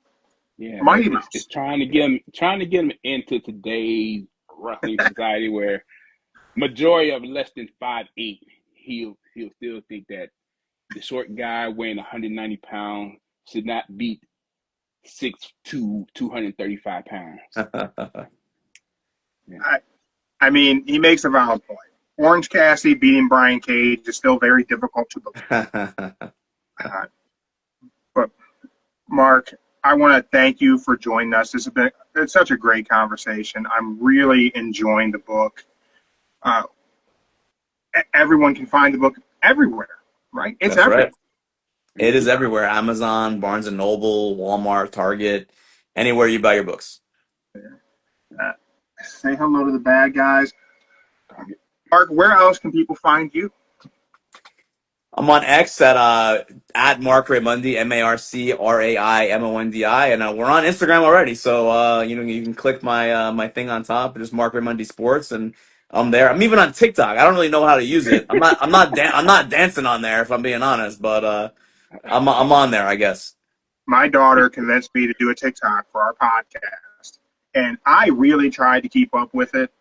Yeah, but Mighty it's Mouse. trying to get him into today's wrestling society where majority of less than 5'8", he'll still think that the short guy weighing 190 pounds should not beat 6'2", 235 pounds. Yeah. I mean, he makes a valid point. Orange Cassidy beating Brian Cage is still very difficult to believe. But Mark, I want to thank you for joining us. It's such a great conversation. I'm really enjoying the book. Uh, Everyone can find the book everywhere, right? It's That's everywhere. right. It is everywhere. Amazon, Barnes and Noble, Walmart, Target, anywhere you buy your books. Uh, Say hello to the bad guys. Mark, where else can people find you? I'm on X at Marc Raimondi, MarcRaimondi, and we're on Instagram already. So you can click my thing on top, just Marc Raimondi Sports, and I'm there. I'm even on TikTok. I don't really know how to use it. I'm not dancing on there if I'm being honest, but I'm on there, I guess. My daughter convinced me to do a TikTok for our podcast, and I really tried to keep up with it.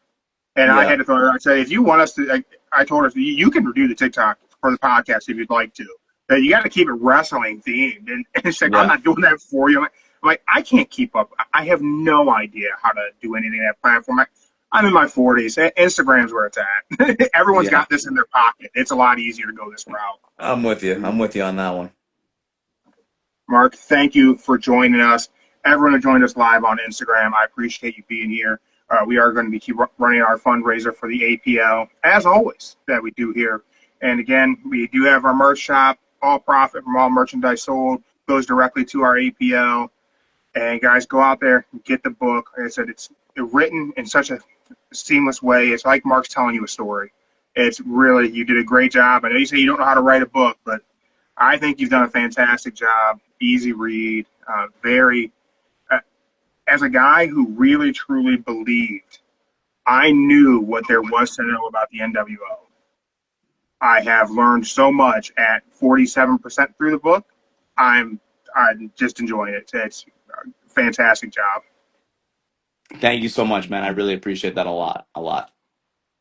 And I Yeah, had to tell her, I said, if you want us to, I told her, you can do the TikTok for the podcast if you'd like to. But you got to keep it wrestling themed. And she's like, I'm yeah, not doing that for you. I'm like, I can't keep up. I have no idea how to do anything on that platform. I'm in my 40s. Instagram's where it's at. Everyone's yeah. got this in their pocket. It's a lot easier to go this route. I'm with you. I'm with you on that one. Mark, thank you for joining us. Everyone who joined us live on Instagram, I appreciate you being here. We are going to keep running our fundraiser for the APL, as always, that we do here. And again, we do have our merch shop. All profit from all merchandise sold goes directly to our APL. And guys, go out there and get the book. Like I said, it's written in such a seamless way. It's like Mark's telling you a story. It's really, you did a great job. I know you say you don't know how to write a book, but I think you've done a fantastic job. Easy read, very. As a guy who really truly believed, I knew what there was to know about the nWo. I have learned so much at 47% through the book. I'm just enjoying it. It's a fantastic job. Thank you so much, man. I really appreciate that a lot, a lot.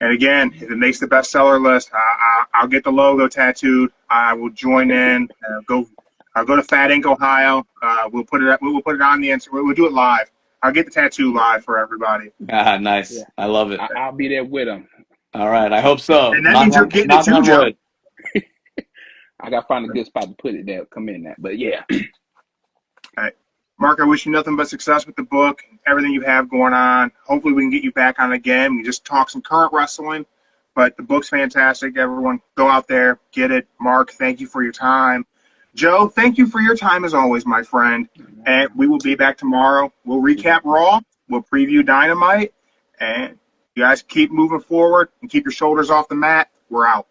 And again, if it makes the bestseller list, I'll get the logo tattooed. I will join in. I'll go to Fat Ink, Ohio. We'll put it on the Instagram. We'll do it live. I'll get the tattoo live for everybody. Nice. Yeah, I love it. I'll be there with him. All right. I hope so. And that means you're getting it Knock too, on Joe. wood. I got to find a good spot to put it there. Come in that, but yeah. All right. Mark, I wish you nothing but success with the book, everything you have going on. Hopefully we can get you back on again. We just talk some current wrestling, but the book's fantastic. Everyone go out there, get it. Mark, thank you for your time. Joe, thank you for your time as always, my friend. And we will be back tomorrow. We'll recap Raw. We'll preview Dynamite. And you guys keep moving forward and keep your shoulders off the mat. We're out.